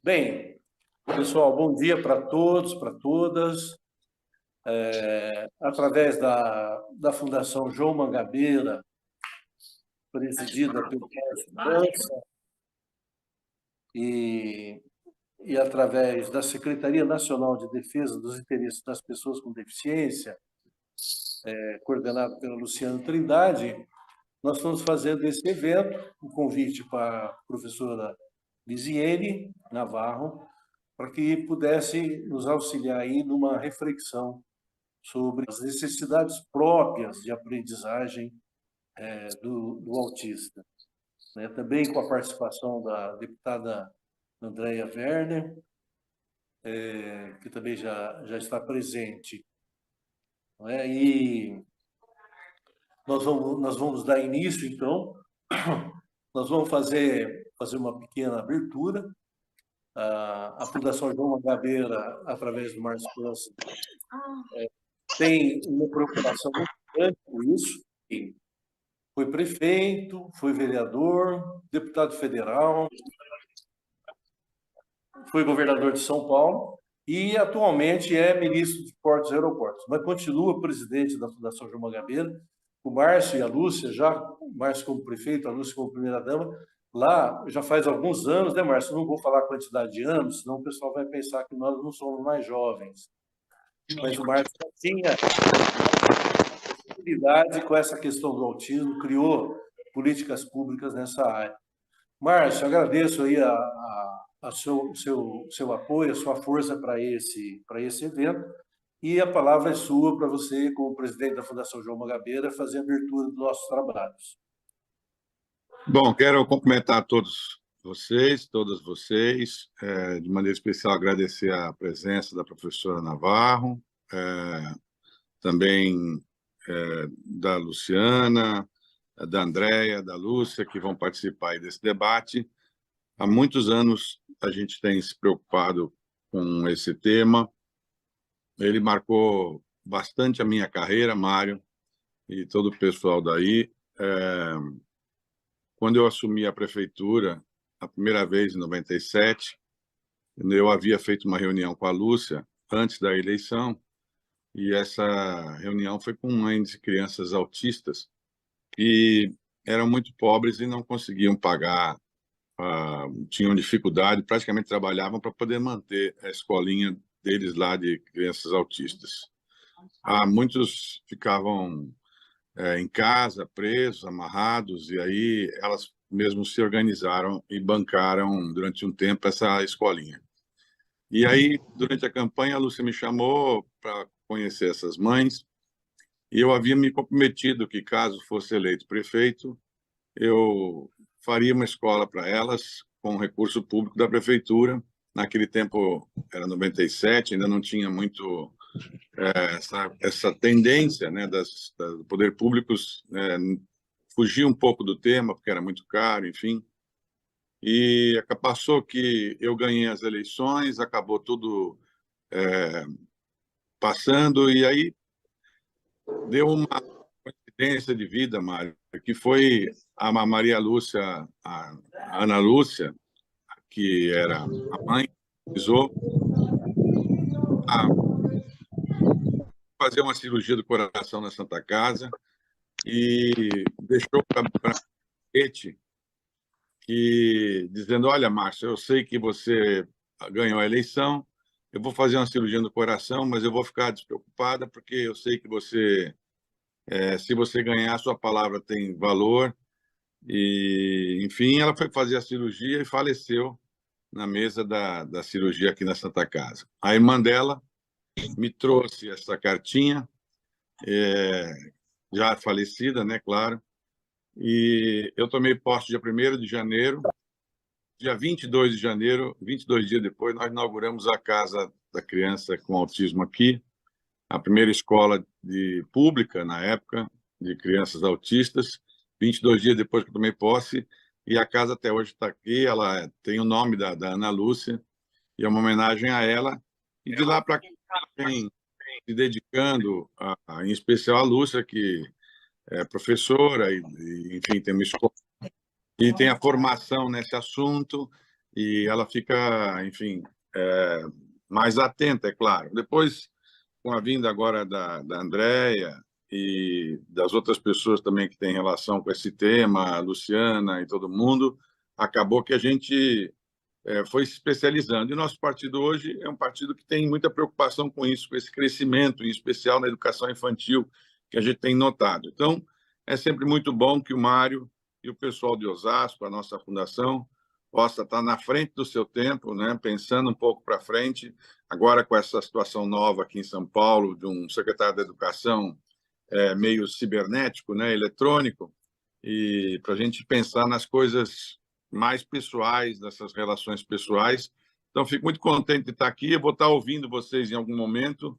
Bem, pessoal, bom dia para todos, para todas. Através da Fundação João Mangabeira, presidida pelo Márcio França, e através da Secretaria Nacional de Defesa dos Interesses das Pessoas com Deficiência, coordenado pela Luciana Trindade, nós estamos fazendo esse evento, um convite para a professora Lisiene Navarro, para que pudesse nos auxiliar aí numa reflexão sobre as necessidades próprias de aprendizagem do autista. Também com a participação da deputada Andréia Werner, que também já está presente. E nós vamos dar início, então, nós vamos fazer uma pequena abertura. A Fundação João Mangabeira, através do Márcio França, tem uma preocupação muito grande com isso. Foi prefeito, foi vereador, deputado federal, foi governador de São Paulo e atualmente é ministro de Portos e Aeroportos, mas continua presidente da Fundação João Mangabeira. O Márcio e a Lúcia, o Márcio como prefeito, a Lúcia como primeira-dama, lá já faz alguns anos, né, Márcio? Não vou falar a quantidade de anos, senão o pessoal vai pensar que nós não somos mais jovens. Mas o Márcio já tinha sensibilidade com essa questão do autismo, criou políticas públicas nessa área. Márcio, agradeço aí seu apoio, a sua força para esse evento, e a palavra é sua para você, como presidente da Fundação João Mangabeira, fazer a abertura dos nossos trabalhos. Bom, quero cumprimentar todas vocês, de maneira especial agradecer a presença da professora Navarro, também da Luciana, da Andréia, da Lúcia, que vão participar aí desse debate. Há muitos anos a gente tem se preocupado com esse tema. Ele marcou bastante a minha carreira, Mário, e todo o pessoal daí. Quando eu assumi a prefeitura, a primeira vez, em 97, eu havia feito uma reunião com a Lúcia antes da eleição, e essa reunião foi com mães de crianças autistas que eram muito pobres e não conseguiam pagar, tinham dificuldade, praticamente trabalhavam para poder manter a escolinha deles lá de crianças autistas. Muitos ficavam em casa, presos, amarrados, e aí elas mesmo se organizaram e bancaram durante um tempo essa escolinha. E aí, durante a campanha, a Lúcia me chamou para conhecer essas mães, e eu havia me comprometido que, caso fosse eleito prefeito, eu faria uma escola para elas com recurso público da prefeitura. Naquele tempo, era 97, ainda não tinha muito essa tendência, né, do poder públicos fugir um pouco do tema, porque era muito caro, enfim. E passou que eu ganhei as eleições, acabou tudo passando, e aí deu uma coincidência de vida, Mário, que foi a Maria Lúcia, a Ana Lúcia, que era a mãe, precisou fazer uma cirurgia do coração na Santa Casa e deixou para que dizendo: olha, Márcio, eu sei que você ganhou a eleição, eu vou fazer uma cirurgia no coração, mas eu vou ficar despreocupada porque eu sei que você, se você ganhar, sua palavra tem valor. E, enfim, ela foi fazer a cirurgia e faleceu na mesa da cirurgia aqui na Santa Casa. A irmã dela me trouxe essa cartinha, já falecida, né, claro, e eu tomei posse dia 1º de janeiro. Dia 22 de janeiro, 22 dias depois, nós inauguramos a Casa da Criança com Autismo aqui, a primeira escola pública, na época, de crianças autistas. 22 dias depois que eu tomei posse, e a casa até hoje está aqui. Ela tem o nome da Ana Lúcia, e é uma homenagem a ela. E de lá para cá, vem se dedicando, em especial a Lúcia, que é professora, e enfim, tem uma escola e tem a formação nesse assunto, e ela fica, enfim, mais atenta, é claro. Depois, com a vinda agora da Andréia e das outras pessoas também que têm relação com esse tema, a Luciana e todo mundo, acabou que a gente foi se especializando. E o nosso partido hoje é um partido que tem muita preocupação com isso, com esse crescimento, em especial na educação infantil, que a gente tem notado. Então, é sempre muito bom que o Mário e o pessoal de Osasco, a nossa fundação, possa estar na frente do seu tempo, né? Pensando um pouco para frente, agora com essa situação nova aqui em São Paulo, de um secretário da Educação meio cibernético, né? Eletrônico, e para a gente pensar nas coisas mais pessoais, dessas relações pessoais. Então, fico muito contente de estar aqui. Eu vou estar ouvindo vocês em algum momento.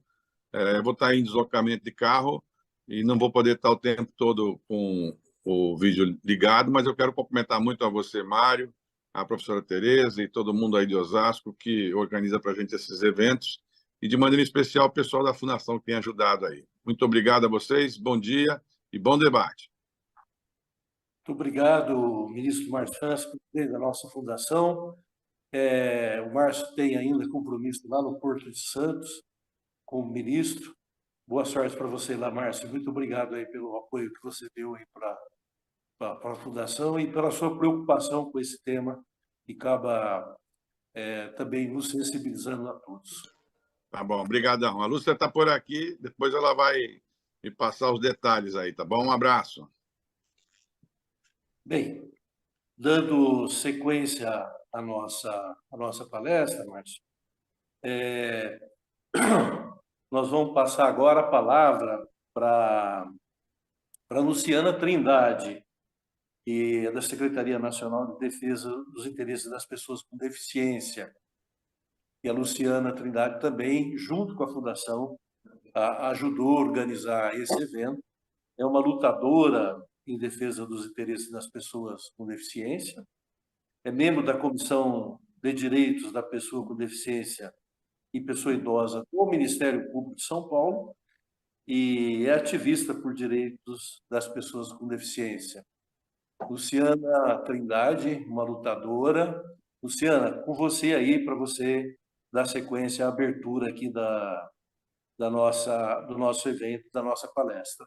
Eu vou estar em deslocamento de carro e não vou poder estar o tempo todo com o vídeo ligado, mas eu quero cumprimentar muito a você, Mário, a professora Tereza e todo mundo aí de Osasco que organiza para a gente esses eventos e, de maneira especial, o pessoal da Fundação que tem ajudado aí. Muito obrigado a vocês, bom dia e bom debate. Muito obrigado, ministro Márcio França, presidente da nossa fundação. O Márcio tem ainda compromisso lá no Porto de Santos como ministro. Boa sorte para você lá, Márcio. Muito obrigado aí pelo apoio que você deu aí para a fundação e pela sua preocupação com esse tema que acaba também nos sensibilizando a todos. Tá bom, obrigadão. A Lúcia está por aqui, depois ela vai me passar os detalhes aí, tá bom? Um abraço. Bem, dando sequência à nossa palestra, Márcio, nós vamos passar agora a palavra para Luciana Trindade, que é da Secretaria Nacional de Defesa dos Interesses das Pessoas com Deficiência. E a Luciana Trindade também, junto com a Fundação, ajudou a organizar esse evento. É uma lutadora em defesa dos interesses das pessoas com deficiência, é membro da Comissão de Direitos da Pessoa com Deficiência e Pessoa Idosa do Ministério Público de São Paulo e é ativista por direitos das pessoas com deficiência. Luciana Trindade, uma lutadora. Luciana, com você aí para você dar sequência à abertura aqui do nosso evento, da nossa palestra.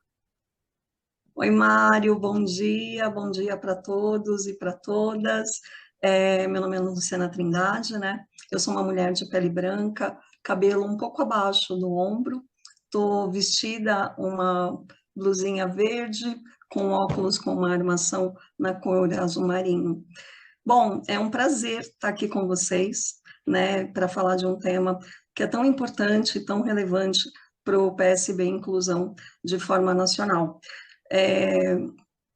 Oi, Mário, bom dia para todos e para todas. Meu nome é Luciana Trindade, né? Eu sou uma mulher de pele branca, cabelo um pouco abaixo do ombro, estou vestida uma blusinha verde, com óculos com uma armação na cor azul marinho. Bom, é um prazer estar aqui com vocês, né, para falar de um tema que é tão importante e tão relevante para o PSB Inclusão de forma nacional.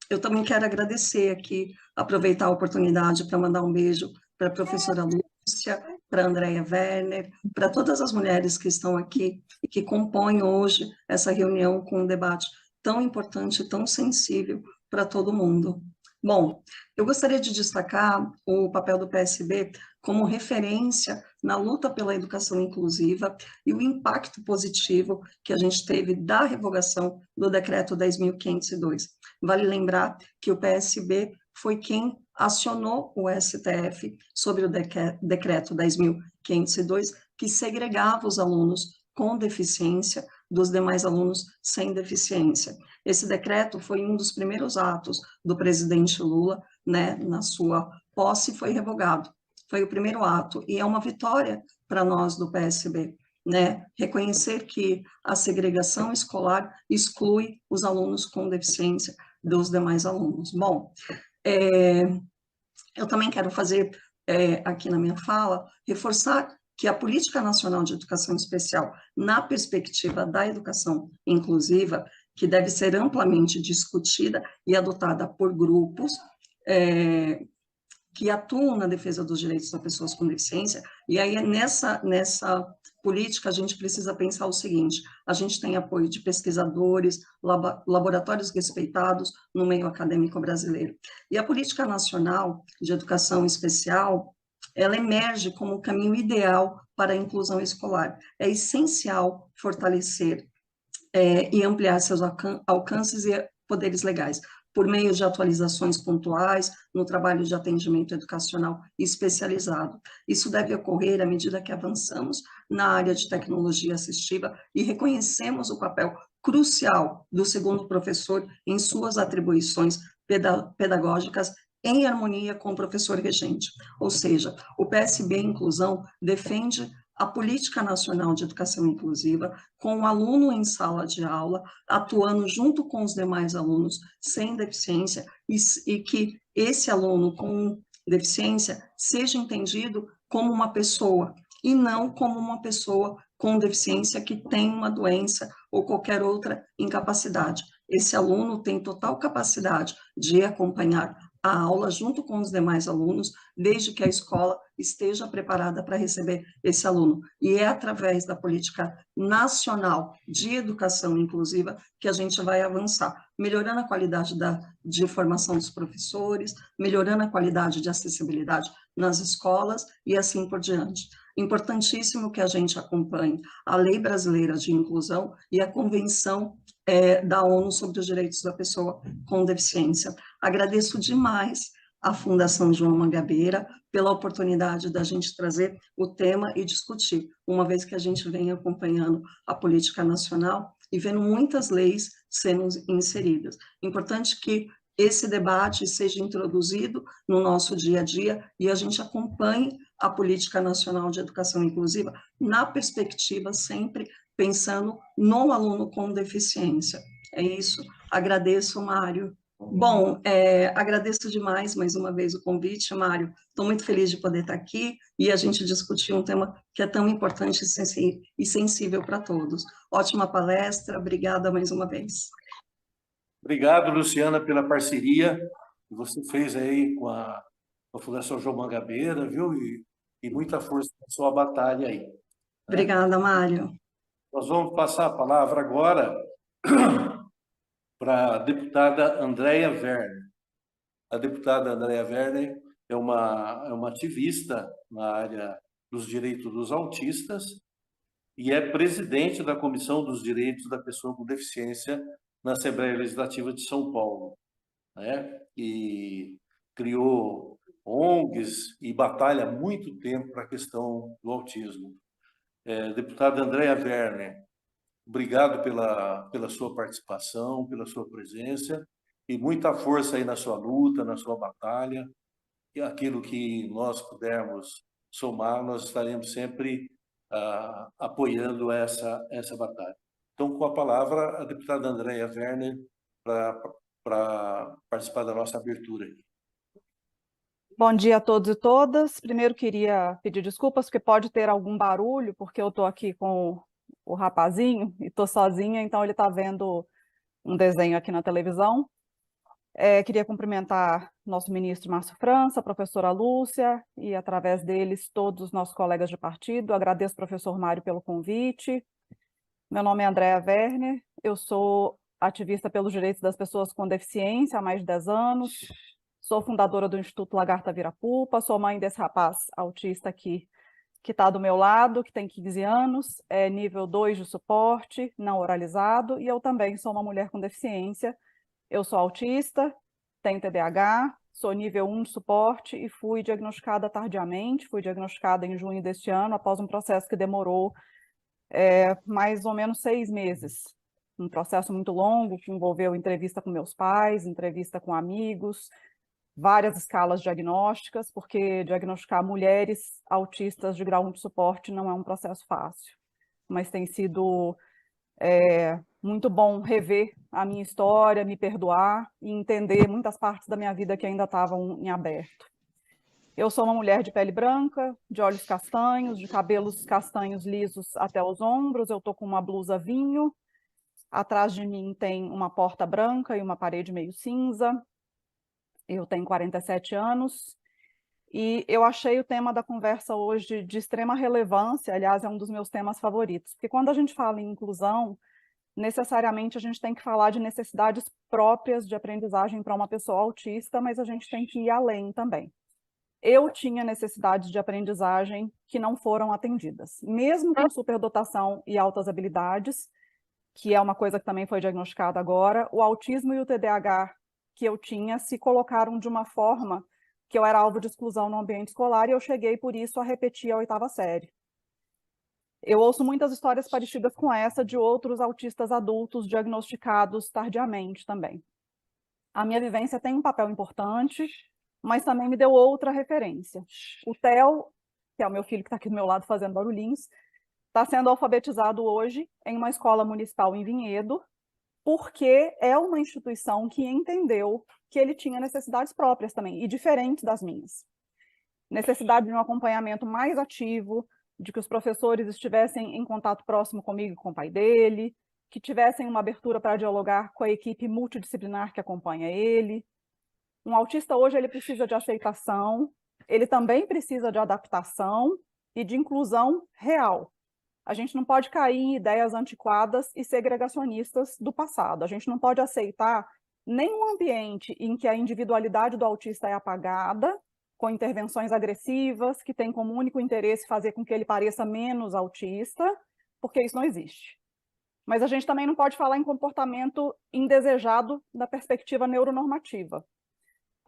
Eu também quero agradecer aqui, aproveitar a oportunidade para mandar um beijo para a professora Lúcia, para a Andréia Werner, para todas as mulheres que estão aqui e que compõem hoje essa reunião com um debate tão importante, tão sensível para todo mundo. Bom, eu gostaria de destacar o papel do PSB como referência na luta pela educação inclusiva e o impacto positivo que a gente teve da revogação do Decreto 10.502. Vale lembrar que o PSB foi quem acionou o STF sobre o Decreto 10.502, que segregava os alunos com deficiência dos demais alunos sem deficiência. Esse decreto foi um dos primeiros atos do presidente Lula, né, na sua posse, foi revogado. Foi o primeiro ato, e é uma vitória para nós do PSB, né, reconhecer que a segregação escolar exclui os alunos com deficiência dos demais alunos. Bom, eu também quero fazer, aqui na minha fala, reforçar que a Política Nacional de Educação Especial, na perspectiva da educação inclusiva, que deve ser amplamente discutida e adotada por grupos que atuam na defesa dos direitos das pessoas com deficiência, e aí nessa política a gente precisa pensar o seguinte: a gente tem apoio de pesquisadores, laboratórios respeitados no meio acadêmico brasileiro, e a Política Nacional de Educação Especial, ela emerge como o caminho ideal para a inclusão escolar. É essencial fortalecer e ampliar seus alcances e poderes legais. por meio de atualizações pontuais no trabalho de atendimento educacional especializado. Isso deve ocorrer à medida que avançamos na área de tecnologia assistiva e reconhecemos o papel crucial do segundo professor em suas atribuições pedagógicas em harmonia com o professor regente. Ou seja, o PSB Inclusão defende a Política Nacional de Educação Inclusiva, com o aluno em sala de aula, atuando junto com os demais alunos sem deficiência, e que esse aluno com deficiência seja entendido como uma pessoa, e não como uma pessoa com deficiência que tem uma doença ou qualquer outra incapacidade. Esse aluno tem total capacidade de acompanhar a aula junto com os demais alunos, desde que a escola esteja preparada para receber esse aluno. E é através da Política Nacional de Educação Inclusiva que a gente vai avançar, melhorando a qualidade de formação dos professores, melhorando a qualidade de acessibilidade nas escolas e assim por diante. Importantíssimo que a gente acompanhe a Lei Brasileira de Inclusão e a Convenção da ONU sobre os Direitos da Pessoa com Deficiência. Agradeço demais à Fundação João Mangabeira pela oportunidade da gente trazer o tema e discutir, uma vez que a gente vem acompanhando a política nacional e vendo muitas leis sendo inseridas. Importante que esse debate seja introduzido no nosso dia a dia e a gente acompanhe a Política Nacional de Educação Inclusiva na perspectiva sempre pensando no aluno com deficiência. É isso. Agradeço, Mário. Bom, agradeço demais mais uma vez o convite, Mário. Estou muito feliz de poder estar aqui e a gente discutir um tema que é tão importante e sensível para todos. Ótima palestra, obrigada mais uma vez. Obrigado, Luciana, pela parceria que você fez aí com a Fundação João Mangabeira, viu? E muita força na sua batalha aí. Obrigada, Mário. Nós vamos passar a palavra agora para a deputada Andréia Werner. A deputada Andréia Werner é uma ativista na área dos direitos dos autistas e é presidente da Comissão dos Direitos da Pessoa com Deficiência na Assembleia Legislativa de São Paulo, né? E criou ONGs e batalha há muito tempo para a questão do autismo. Deputada Andréia Werner, obrigado pela sua participação, pela sua presença e muita força aí na sua luta, na sua batalha. E aquilo que nós pudermos somar, nós estaremos sempre apoiando essa batalha. Então, com a palavra, a deputada Andréia Werner para participar da nossa abertura aqui. Bom dia a todos e todas. Primeiro queria pedir desculpas, porque pode ter algum barulho, porque eu estou aqui com o rapazinho e estou sozinha, então ele está vendo um desenho aqui na televisão. Queria cumprimentar nosso ministro Márcio França, a professora Lúcia e, através deles, todos os nossos colegas de partido. Agradeço ao professor Mário pelo convite. Meu nome é Andréia Werner, eu sou ativista pelos direitos das pessoas com deficiência há mais de 10 anos. Sou fundadora do Instituto Lagarta Virapupa, sou mãe desse rapaz autista aqui, que está do meu lado, que tem 15 anos, é nível 2 de suporte, não oralizado, e eu também sou uma mulher com deficiência. Eu sou autista, tenho TDAH, sou nível 1 de suporte e fui diagnosticada tardiamente, fui diagnosticada em junho deste ano, após um processo que demorou mais ou menos 6 meses. Um processo muito longo, que envolveu entrevista com meus pais, entrevista com amigos, várias escalas diagnósticas, porque diagnosticar mulheres autistas de grau 1 de suporte não é um processo fácil. Mas tem sido muito bom rever a minha história, me perdoar e entender muitas partes da minha vida que ainda estavam em aberto. Eu sou uma mulher de pele branca, de olhos castanhos, de cabelos castanhos lisos até os ombros, eu estou com uma blusa vinho, atrás de mim tem uma porta branca e uma parede meio cinza. Eu tenho 47 anos e eu achei o tema da conversa hoje de extrema relevância, aliás, é um dos meus temas favoritos, porque quando a gente fala em inclusão, necessariamente a gente tem que falar de necessidades próprias de aprendizagem para uma pessoa autista, mas a gente tem que ir além também. Eu tinha necessidades de aprendizagem que não foram atendidas, mesmo com superdotação e altas habilidades, que é uma coisa que também foi diagnosticada agora, o autismo e o TDAH que eu tinha se colocaram de uma forma que eu era alvo de exclusão no ambiente escolar e eu cheguei, por isso, a repetir a 8ª série. Eu ouço muitas histórias parecidas com essa de outros autistas adultos diagnosticados tardiamente também. A minha vivência tem um papel importante, mas também me deu outra referência. O Theo, que é o meu filho que está aqui do meu lado fazendo barulhinhos, está sendo alfabetizado hoje em uma escola municipal em Vinhedo, porque é uma instituição que entendeu que ele tinha necessidades próprias também, e diferentes das minhas. Necessidade de um acompanhamento mais ativo, de que os professores estivessem em contato próximo comigo e com o pai dele, que tivessem uma abertura para dialogar com a equipe multidisciplinar que acompanha ele. Um autista hoje ele precisa de aceitação, ele também precisa de adaptação e de inclusão real. A gente não pode cair em ideias antiquadas e segregacionistas do passado. A gente não pode aceitar nenhum ambiente em que a individualidade do autista é apagada, com intervenções agressivas, que tem como único interesse fazer com que ele pareça menos autista, porque isso não existe. Mas a gente também não pode falar em comportamento indesejado da perspectiva neuronormativa.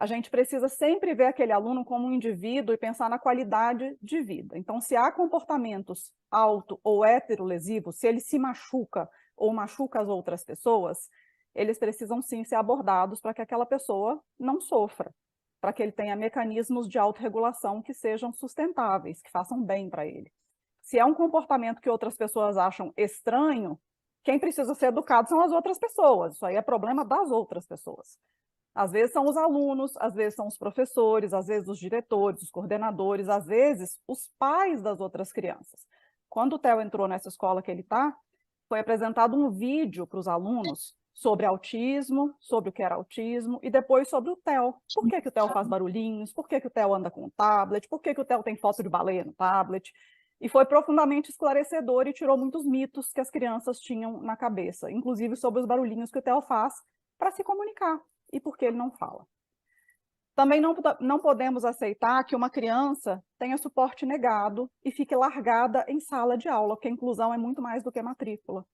A gente precisa sempre ver aquele aluno como um indivíduo e pensar na qualidade de vida. Então, se há comportamentos auto- ou heterolesivos, se ele se machuca ou machuca as outras pessoas, eles precisam sim ser abordados para que aquela pessoa não sofra, para que ele tenha mecanismos de autorregulação que sejam sustentáveis, que façam bem para ele. Se é um comportamento que outras pessoas acham estranho, quem precisa ser educado são as outras pessoas. Isso aí é problema das outras pessoas. Às vezes são os alunos, às vezes são os professores, às vezes os diretores, os coordenadores, às vezes os pais das outras crianças. Quando o Theo entrou nessa escola que ele está, foi apresentado um vídeo para os alunos sobre autismo, sobre o que era autismo, e depois sobre o Theo. Por que o Theo faz barulhinhos? Por que o Theo anda com o tablet? Por que o Theo tem foto de baleia no tablet? E foi profundamente esclarecedor e tirou muitos mitos que as crianças tinham na cabeça, inclusive sobre os barulhinhos que o Theo faz para se comunicar e por que ele não fala. Também não podemos aceitar que uma criança tenha suporte negado e fique largada em sala de aula, porque a inclusão é muito mais do que matrícula.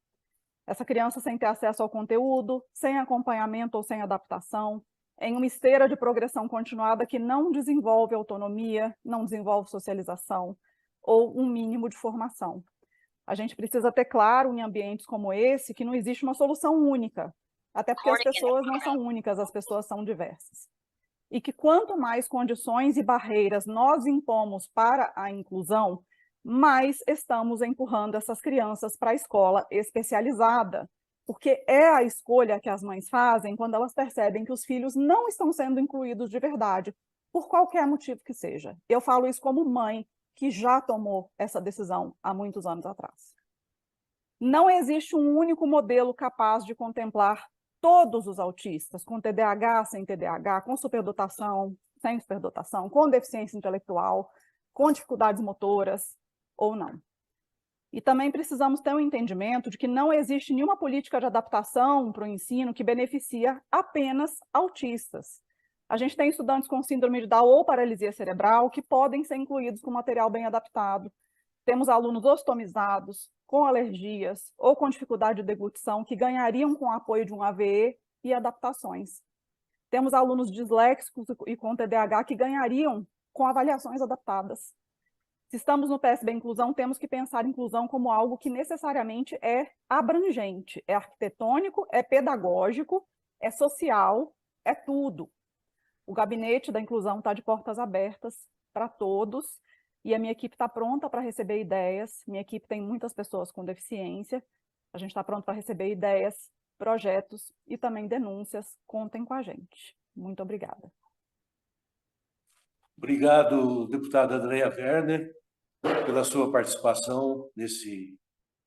Essa criança sem ter acesso ao conteúdo, sem acompanhamento ou sem adaptação, em uma esteira de progressão continuada que não desenvolve autonomia, não desenvolve socialização ou um mínimo de formação. A gente precisa ter claro em ambientes como esse que não existe uma solução única, até porque as pessoas não são únicas, as pessoas são diversas. E que quanto mais condições e barreiras nós impomos para a inclusão, mais estamos empurrando essas crianças para a escola especializada, porque é a escolha que as mães fazem quando elas percebem que os filhos não estão sendo incluídos de verdade, por qualquer motivo que seja. Eu falo isso como mãe que já tomou essa decisão há muitos anos atrás. Não existe um único modelo capaz de contemplar todos os autistas, com TDAH, sem TDAH, com superdotação, sem superdotação, com deficiência intelectual, com dificuldades motoras ou não. E também precisamos ter um entendimento de que não existe nenhuma política de adaptação para o ensino que beneficia apenas autistas. A gente tem estudantes com síndrome de Down ou paralisia cerebral que podem ser incluídos com material bem adaptado. Temos alunos ostomizados, com alergias ou com dificuldade de deglutição que ganhariam com o apoio de um AVE e adaptações. Temos alunos disléxicos e com TDAH que ganhariam com avaliações adaptadas. Se estamos no PSB Inclusão, temos que pensar inclusão como algo que necessariamente é abrangente, é arquitetônico, é pedagógico, é social, é tudo. O gabinete da inclusão está de portas abertas para todos e a minha equipe está pronta para receber ideias. Minha equipe tem muitas pessoas com deficiência. A gente está pronto para receber ideias, projetos e também denúncias. Contem com a gente. Muito obrigada. Obrigado, deputada Andrea Werner, pela sua participação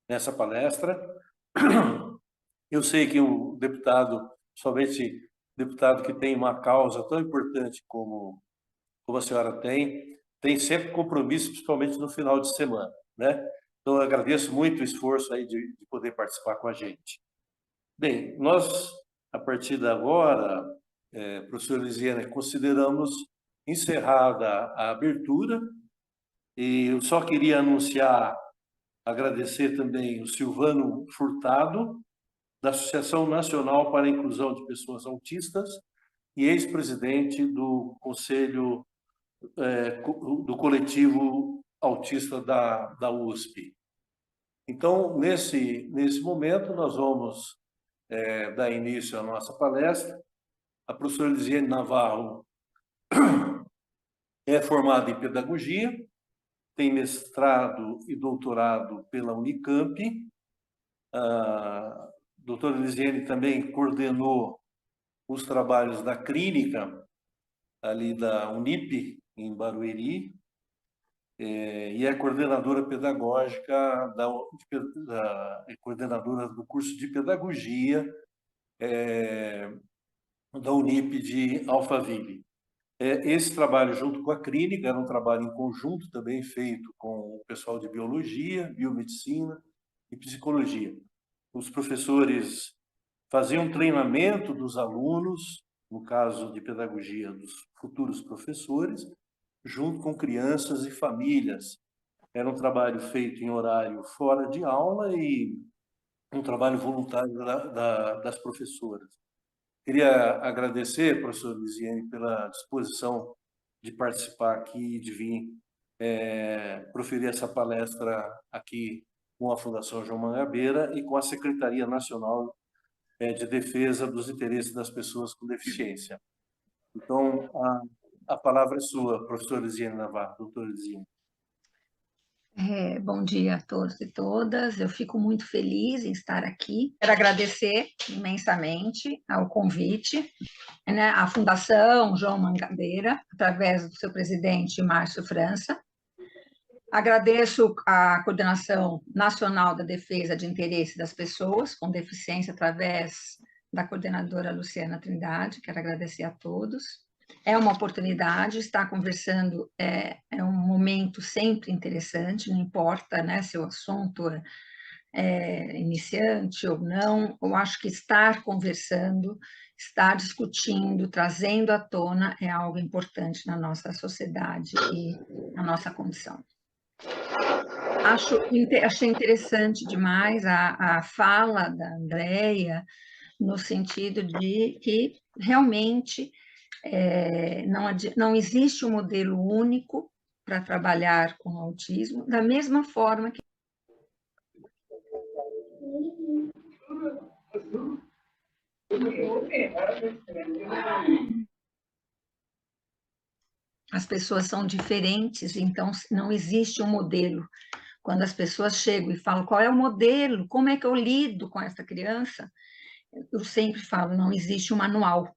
nessa palestra. Eu sei que o deputado, somente deputado que tem uma causa tão importante como a senhora tem sempre compromisso, principalmente no final de semana, né? Então, eu agradeço muito o esforço aí de poder participar com a gente. Bem, nós, a partir de agora, professora Lisiane, consideramos encerrada a abertura e eu só queria agradecer também o Silvano Furtado, da Associação Nacional para a Inclusão de Pessoas Autistas, e ex-presidente do Conselho do Coletivo Autista da USP. Então, nesse momento, nós vamos dar início à nossa palestra. A professora Elisiane Navarro é formada em pedagogia, tem mestrado e doutorado pela Unicamp. A doutora Elisiane também coordenou os trabalhos da clínica ali da Unip, em Barueri, e é coordenadora pedagógica, coordenadora do curso de pedagogia da Unip de Alphaville. Esse trabalho, junto com a clínica, era um trabalho em conjunto também feito com o pessoal de biologia, biomedicina e psicologia. Os professores faziam treinamento dos alunos, no caso de pedagogia dos futuros professores, junto com crianças e famílias. Era um trabalho feito em horário fora de aula e um trabalho voluntário das professoras. Queria agradecer, professor Elisiane, pela disposição de participar aqui e de vir proferir essa palestra aqui com a Fundação João Mangabeira e com a Secretaria Nacional de Defesa dos Interesses das Pessoas com Deficiência. Então, a palavra é sua, professora Elisiane Navarro, doutora Elisiane. Bom dia a todos e todas, eu fico muito feliz em estar aqui. Quero agradecer imensamente ao convite, né, à Fundação João Mangabeira, através do seu presidente, Márcio França. Agradeço à Coordenação Nacional da Defesa de Interesse das Pessoas com Deficiência, através da coordenadora Luciana Trindade. Quero agradecer a todos. É uma oportunidade, estar conversando é um momento sempre interessante, não importa, né, se o assunto é iniciante ou não, eu acho que estar conversando, estar discutindo, trazendo à tona é algo importante na nossa sociedade e na nossa condição. Achei interessante demais a fala da Andréia, no sentido de que realmente não existe um modelo único para trabalhar com o autismo, da mesma forma que as pessoas são diferentes, então não existe um modelo. Quando as pessoas chegam e falam qual é o modelo, como é que eu lido com essa criança, eu sempre falo, não existe um manual.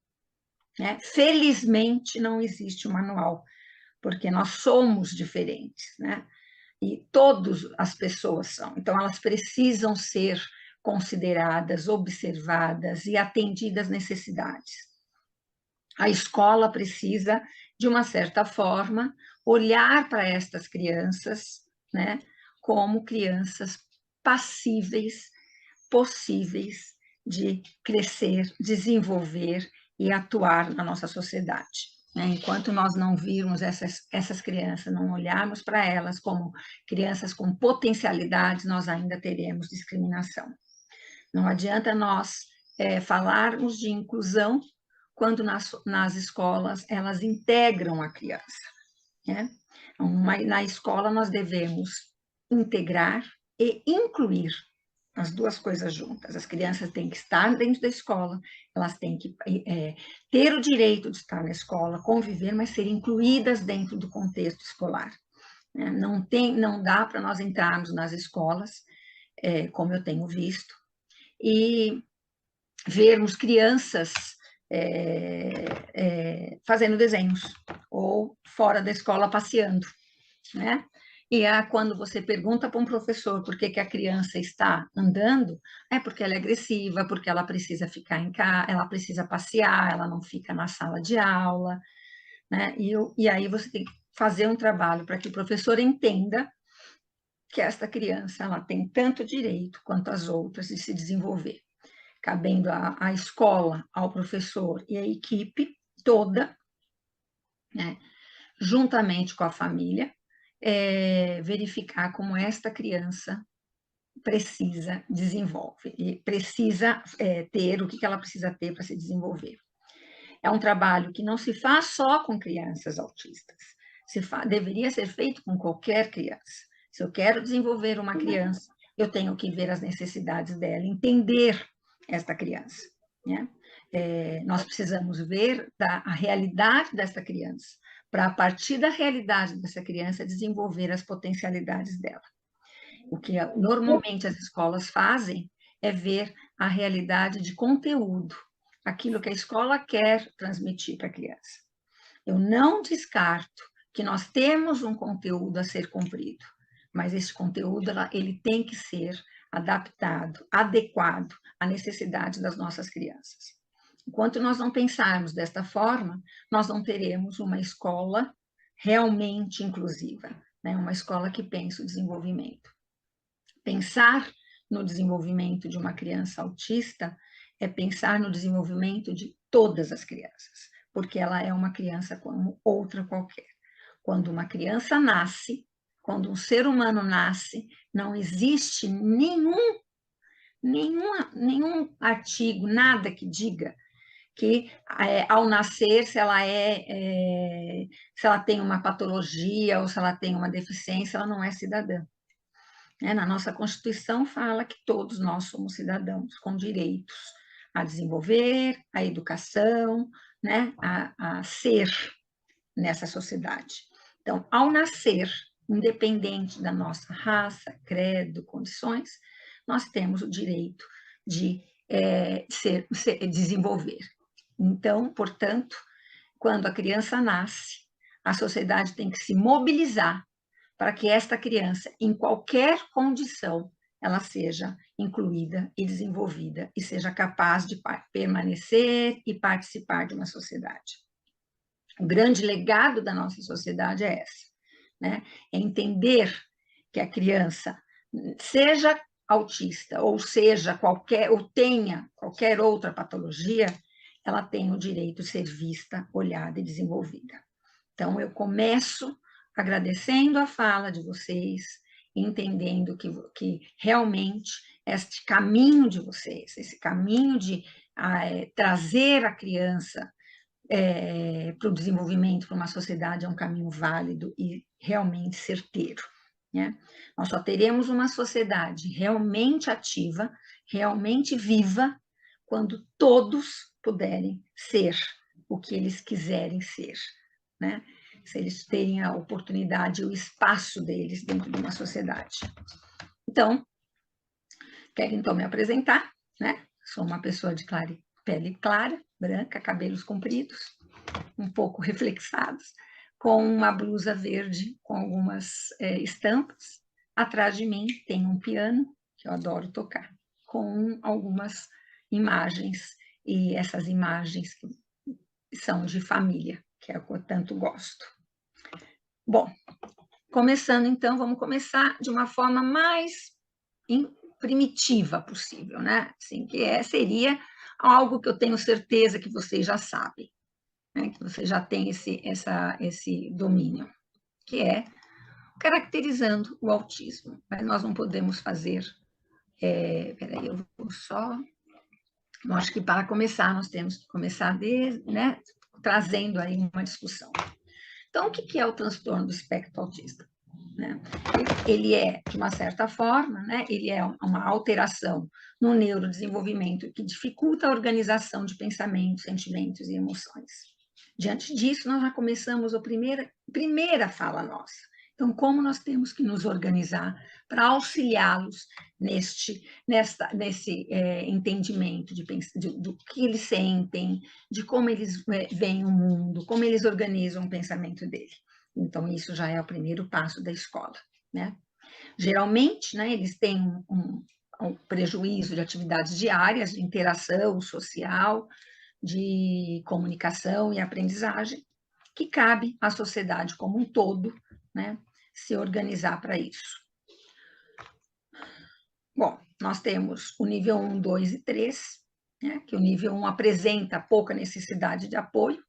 Né? Felizmente, não existe um manual, porque nós somos diferentes, né? E todas as pessoas são. Então, elas precisam ser consideradas, observadas e atendidas às necessidades. A escola precisa, de uma certa forma, olhar para estas crianças, né, como crianças passíveis, possíveis de crescer, desenvolver e atuar na nossa sociedade. Enquanto nós não virmos essas crianças, não olharmos para elas como crianças com potencialidades, nós ainda teremos discriminação. Não adianta nós falarmos de inclusão quando nas escolas elas integram a criança. Né? Na escola nós devemos integrar e incluir as duas coisas juntas. As crianças têm que estar dentro da escola, elas têm que ter o direito de estar na escola, conviver, mas ser incluídas dentro do contexto escolar. Não dá para nós entrarmos nas escolas, como eu tenho visto, e vermos crianças fazendo desenhos, ou fora da escola passeando, né? E quando você pergunta para um professor por que a criança está andando, é porque ela é agressiva, porque ela precisa ficar em casa, ela precisa passear, ela não fica na sala de aula, né? E aí você tem que fazer um trabalho para que o professor entenda que esta criança ela tem tanto direito quanto as outras de se desenvolver, cabendo à escola, ao professor e à equipe toda, né? Juntamente com a família, verificar como esta criança desenvolve, e precisa ter o que ela precisa ter para se desenvolver. É um trabalho que não se faz só com crianças autistas, deveria ser feito com qualquer criança. Se eu quero desenvolver uma criança, eu tenho que ver as necessidades dela, entender esta criança, né? Nós precisamos ver a realidade dessa criança, para, a partir da realidade dessa criança, desenvolver as potencialidades dela. O que normalmente as escolas fazem é ver a realidade de conteúdo, aquilo que a escola quer transmitir para a criança. Eu não descarto que nós temos um conteúdo a ser cumprido, mas esse conteúdo ele tem que ser adaptado, adequado à necessidade das nossas crianças. Enquanto nós não pensarmos desta forma, nós não teremos uma escola realmente inclusiva, né? Uma escola que pensa o desenvolvimento. Pensar no desenvolvimento de uma criança autista é pensar no desenvolvimento de todas as crianças, porque ela é uma criança como outra qualquer. Quando uma criança nasce, quando um ser humano nasce, não existe nenhum artigo, nada que diga que ao nascer, se ela tem uma patologia ou se ela tem uma deficiência, ela não é cidadã. Na nossa Constituição fala que todos nós somos cidadãos com direitos a desenvolver, a educação, né, a ser nessa sociedade. Então, ao nascer, independente da nossa raça, credo, condições, nós temos o direito de desenvolver. Então, portanto, quando a criança nasce, a sociedade tem que se mobilizar para que esta criança, em qualquer condição, ela seja incluída e desenvolvida e seja capaz de permanecer e participar de uma sociedade. O grande legado da nossa sociedade é essa, né? É entender que a criança, seja autista, ou tenha qualquer outra patologia, ela tem o direito de ser vista, olhada e desenvolvida. Então, eu começo agradecendo a fala de vocês, entendendo que realmente este caminho de vocês, esse caminho de trazer a criança para o desenvolvimento, para uma sociedade, é um caminho válido e realmente certeiro, né? Nós só teremos uma sociedade realmente ativa, realmente viva, quando todos puderem ser o que eles quiserem ser, né? Se eles terem a oportunidade, o espaço deles dentro de uma sociedade. Então, quero então me apresentar, né? Sou uma pessoa de pele clara, branca, cabelos compridos, um pouco reflexados, com uma blusa verde com algumas estampas. Atrás de mim tem um piano, que eu adoro tocar, com algumas imagens, e essas imagens são de família, que é o que eu tanto gosto. Bom, começando então, vamos começar de uma forma mais primitiva possível, né? Assim, seria algo que eu tenho certeza que vocês já sabem, né? Que vocês já têm esse domínio, que é caracterizando o autismo. Mas nós não podemos fazer... Peraí, eu vou só... Eu acho que para começar, nós temos que começar né, trazendo aí uma discussão. Então, o que é o transtorno do espectro autista? Né? Ele é, de uma certa forma, né, ele é uma alteração no neurodesenvolvimento que dificulta a organização de pensamentos, sentimentos e emoções. Diante disso, nós já começamos a primeira fala nossa. Então, como nós temos que nos organizar para auxiliá-los nesse entendimento do que eles sentem, de como eles veem o mundo, como eles organizam o pensamento dele. Então, isso já é o primeiro passo da escola, né? Geralmente, né, eles têm um prejuízo de atividades diárias, de interação social, de comunicação e aprendizagem, que cabe à sociedade como um todo, né, se organizar para isso. Bom, nós temos o nível 1, 2 e 3, né, que o nível 1 apresenta pouca necessidade de apoio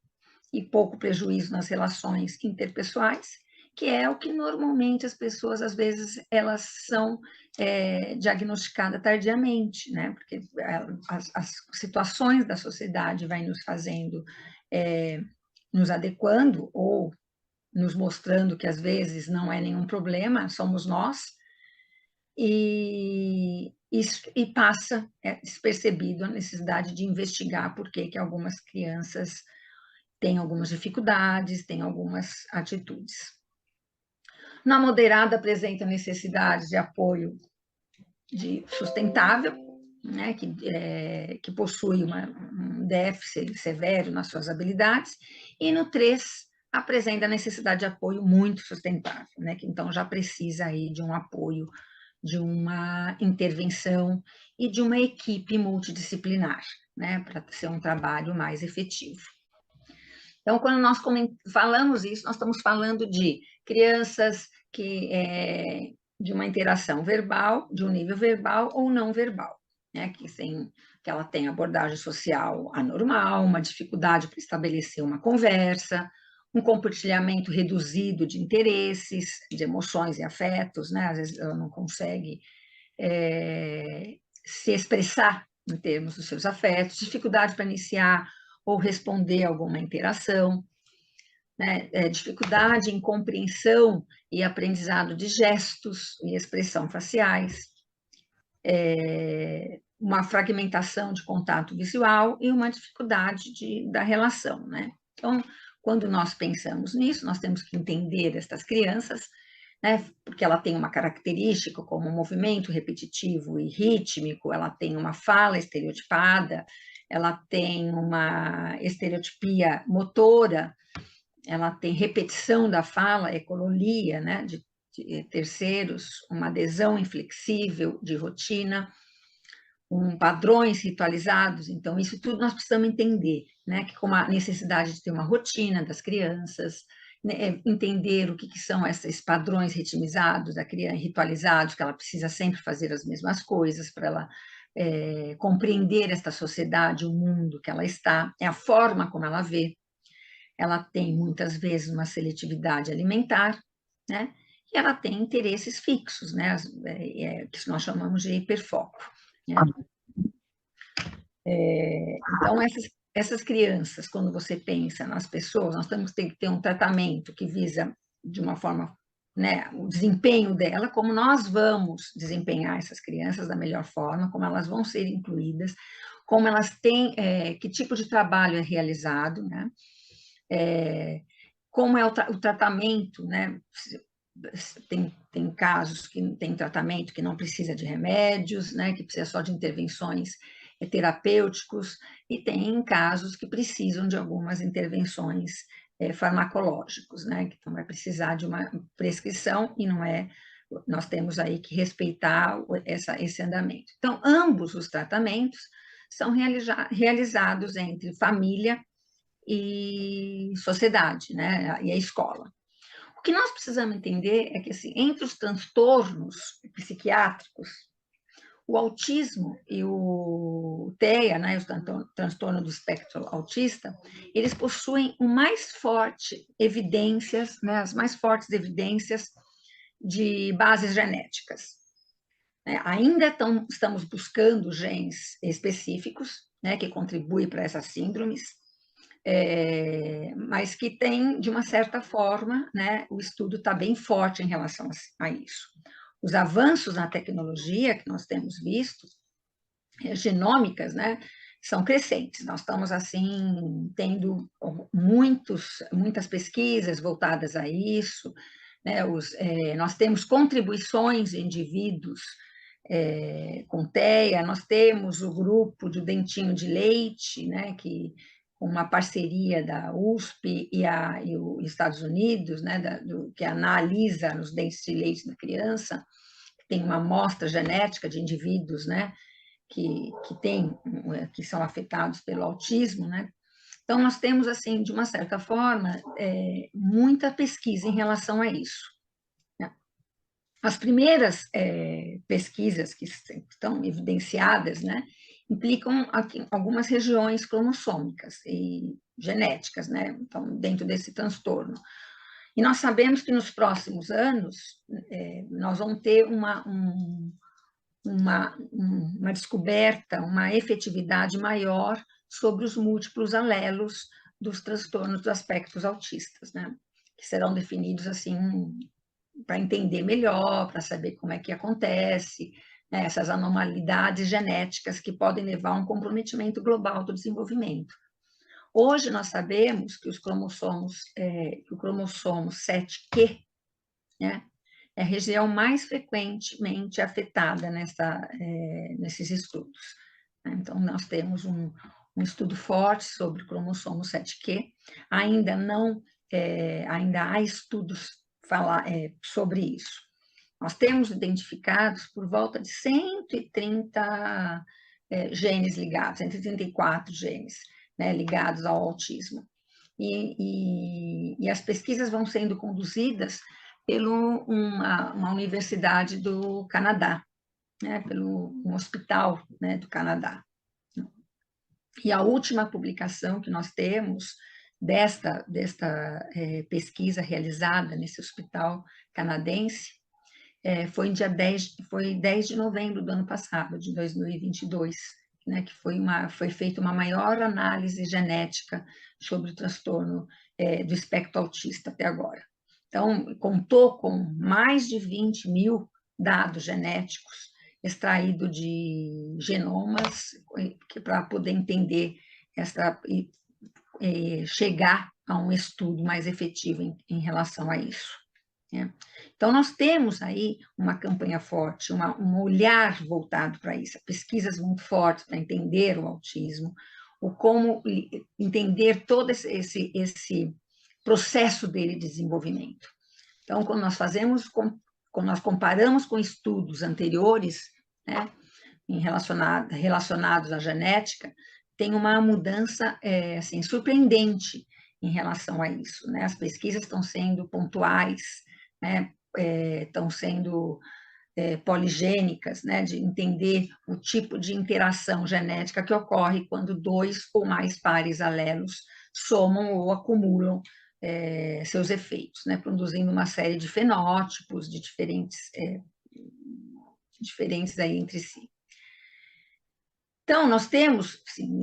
e pouco prejuízo nas relações interpessoais, que é o que normalmente as pessoas, às vezes, elas são diagnosticadas tardiamente, né? Porque as situações da sociedade vai nos fazendo nos adequando ou nos mostrando que às vezes não é nenhum problema, somos nós, e passa despercebido a necessidade de investigar por que algumas crianças têm algumas dificuldades, têm algumas atitudes. Na moderada, apresenta necessidade de apoio sustentável, né, que possui um déficit severo nas suas habilidades, e no 3, apresenta a necessidade de apoio muito sustentável, né, que então já precisa aí de um apoio, de uma intervenção e de uma equipe multidisciplinar, né, para ser um trabalho mais efetivo. Então, quando nós falamos isso, nós estamos falando de crianças de uma interação verbal, de um nível verbal ou não verbal, né? Que ela tem abordagem social anormal, uma dificuldade para estabelecer uma conversa, um compartilhamento reduzido de interesses, de emoções e afetos, né? Às vezes ela não consegue se expressar em termos dos seus afetos, dificuldade para iniciar ou responder a alguma interação, né? Dificuldade em compreensão e aprendizado de gestos e expressão faciais, uma fragmentação de contato visual e uma dificuldade da relação, né? Então, quando nós pensamos nisso, nós temos que entender estas crianças, né? Porque ela tem uma característica como um movimento repetitivo e rítmico, ela tem uma fala estereotipada, ela tem uma estereotipia motora, ela tem repetição da fala, ecololia, né, de terceiros, uma adesão inflexível de rotina, padrões ritualizados. Então, isso tudo nós precisamos entender, né, que como a necessidade de ter uma rotina das crianças, né, entender o que são esses padrões ritmizados da criança, ritualizados, que ela precisa sempre fazer as mesmas coisas para ela compreender esta sociedade, o mundo que ela está, é a forma como ela vê. Ela tem, muitas vezes, uma seletividade alimentar, né? E ela tem interesses fixos, né? Que nós chamamos de hiperfoco, né? Então, essas crianças, quando você pensa nas pessoas, nós temos que ter um tratamento que visa, de uma forma, né, o desempenho dela, como nós vamos desempenhar essas crianças da melhor forma, como elas vão ser incluídas, como elas têm, que tipo de trabalho é realizado, né? Como é o tratamento, né? Tem casos que tem tratamento que não precisa de remédios, né? Que precisa só de intervenções terapêuticos, e tem casos que precisam de algumas intervenções farmacológicas, né? Então vai precisar de uma prescrição e não é. Nós temos aí que respeitar esse andamento. Então, ambos os tratamentos são realizados entre família e sociedade, né? E a escola. O que nós precisamos entender é que, assim, entre os transtornos psiquiátricos, o autismo e o TEA, né, o transtorno do espectro autista, eles possuem o mais forte evidências, né, as mais fortes evidências de bases genéticas. Ainda estamos buscando genes específicos, né, que contribuem para essas síndromes, mas que tem, de uma certa forma, né, o estudo está bem forte em relação a isso. Os avanços na tecnologia que nós temos visto, genômicas, né, são crescentes. Nós estamos, assim, tendo muitas pesquisas voltadas a isso, né, nós temos contribuições de indivíduos com TEA, nós temos o grupo do dentinho de leite, né, que uma parceria da USP e os Estados Unidos, né, que analisa os dentes de leite da criança, tem uma amostra genética de indivíduos, né, que são afetados pelo autismo, né? Então, nós temos, assim, de uma certa forma, muita pesquisa em relação a isso. Né? As primeiras pesquisas que estão evidenciadas, né, implicam algumas regiões cromossômicas e genéticas, né, então, dentro desse transtorno. E nós sabemos que nos próximos anos nós vamos ter uma descoberta, uma efetividade maior sobre os múltiplos alelos dos transtornos dos aspectos autistas, né? Que serão definidos assim para entender melhor, para saber como é que acontece, né, essas anormalidades genéticas que podem levar a um comprometimento global do desenvolvimento. Hoje nós sabemos que o cromossomo 7q, né, é a região mais frequentemente afetada nesses estudos. Então, nós temos um estudo forte sobre o cromossomo 7q, ainda há estudos sobre isso. Nós temos identificados por volta de 130 genes ligados, 134 genes, né, ligados ao autismo. E as pesquisas vão sendo conduzidas por uma universidade do Canadá, né, pelo um hospital, né, do Canadá. E a última publicação que nós temos desta pesquisa realizada nesse hospital canadense foi 10 de novembro do ano passado, de 2022, né, que foi feita uma maior análise genética sobre o transtorno do espectro autista até agora. Então, contou com mais de 20 mil dados genéticos extraídos de genomas para poder entender chegar a um estudo mais efetivo em relação a isso. Então, nós temos aí uma campanha forte, um olhar voltado para isso, pesquisas muito fortes para entender o autismo, como entender todo esse processo dele de desenvolvimento. Então, quando nós comparamos com estudos anteriores, né, relacionados à genética, tem uma mudança assim, surpreendente em relação a isso, né? As pesquisas estão sendo pontuais, né? Estão sendo poligênicas, né? De entender o tipo de interação genética que ocorre quando 2 ou mais pares alelos somam ou acumulam seus efeitos, né? Produzindo uma série de fenótipos diferentes aí entre si. Então, nós temos, sim,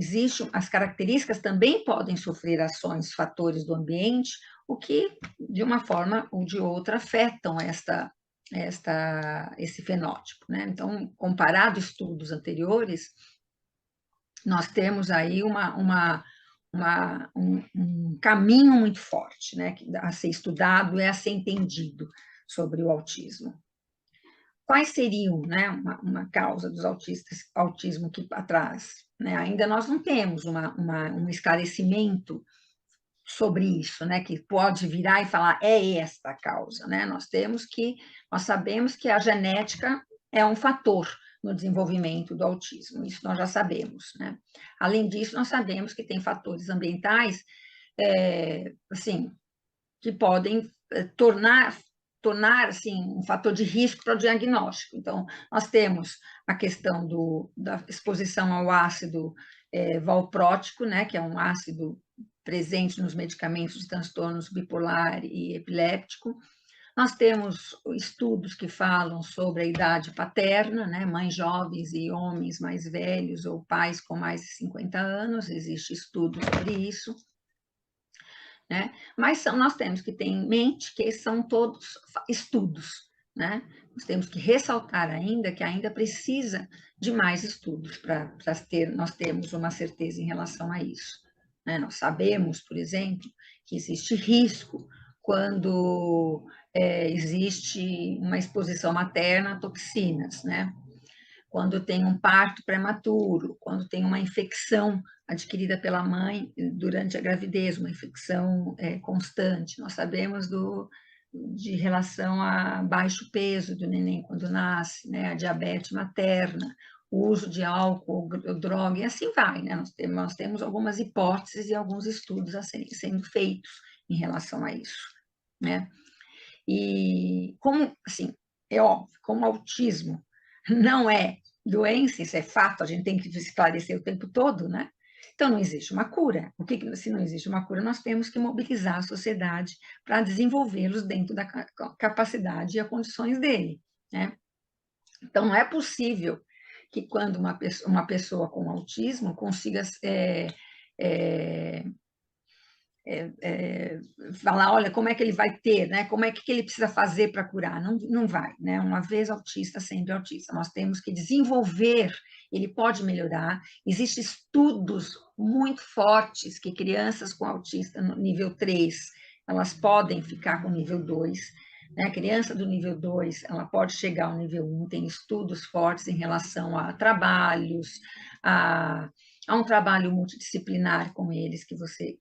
as características também podem sofrer ações, fatores do ambiente, o que, de uma forma ou de outra, afetam esse fenótipo, né? Então, comparado a estudos anteriores, nós temos aí um caminho muito forte, né, a ser estudado e a ser entendido sobre o autismo. Quais seriam, né, uma causa dos autismo que atrás? Né? Ainda nós não temos um esclarecimento sobre isso, né, que pode virar e falar, é esta a causa. Né? Nós sabemos que a genética é um fator no desenvolvimento do autismo, isso nós já sabemos. Né? Além disso, nós sabemos que tem fatores ambientais assim, que podem tornar assim, um fator de risco para o diagnóstico. Então, nós temos a questão da exposição ao ácido valprótico, né, que é um ácido presente nos medicamentos de transtornos bipolar e epiléptico. Nós temos estudos que falam sobre a idade paterna, né, mães jovens e homens mais velhos ou pais com mais de 50 anos, existe estudo sobre isso. Né? Mas nós temos que ter em mente que são todos estudos, né? Nós temos que ressaltar ainda que ainda precisa de mais estudos para nós termos uma certeza em relação a isso. Né? Nós sabemos, por exemplo, que existe risco quando existe uma exposição materna a toxinas, né? Quando tem um parto prematuro, quando tem uma infecção adquirida pela mãe durante a gravidez, uma infecção constante. Nós sabemos de relação a baixo peso do neném quando nasce, né, a diabetes materna, o uso de álcool, droga, e assim vai. Né? Nós temos algumas hipóteses e alguns estudos sendo feitos em relação a isso. Né? E como, assim, é óbvio, como autismo não é doença, isso é fato, a gente tem que esclarecer o tempo todo, né? Então, não existe uma cura. Se não existe uma cura, nós temos que mobilizar a sociedade para desenvolvê-los dentro da capacidade e as condições dele, né? Então, não é possível que quando uma pessoa com autismo consiga falar, olha, como é que ele vai ter, né? Como é que ele precisa fazer para curar? Não vai, né? Uma vez autista, sempre autista. Nós temos que desenvolver, ele pode melhorar. Existem estudos muito fortes que crianças com autista no nível 3, elas podem ficar com nível 2, né? A criança do nível 2, ela pode chegar ao nível 1, tem estudos fortes em relação a trabalhos, a um trabalho multidisciplinar com eles, que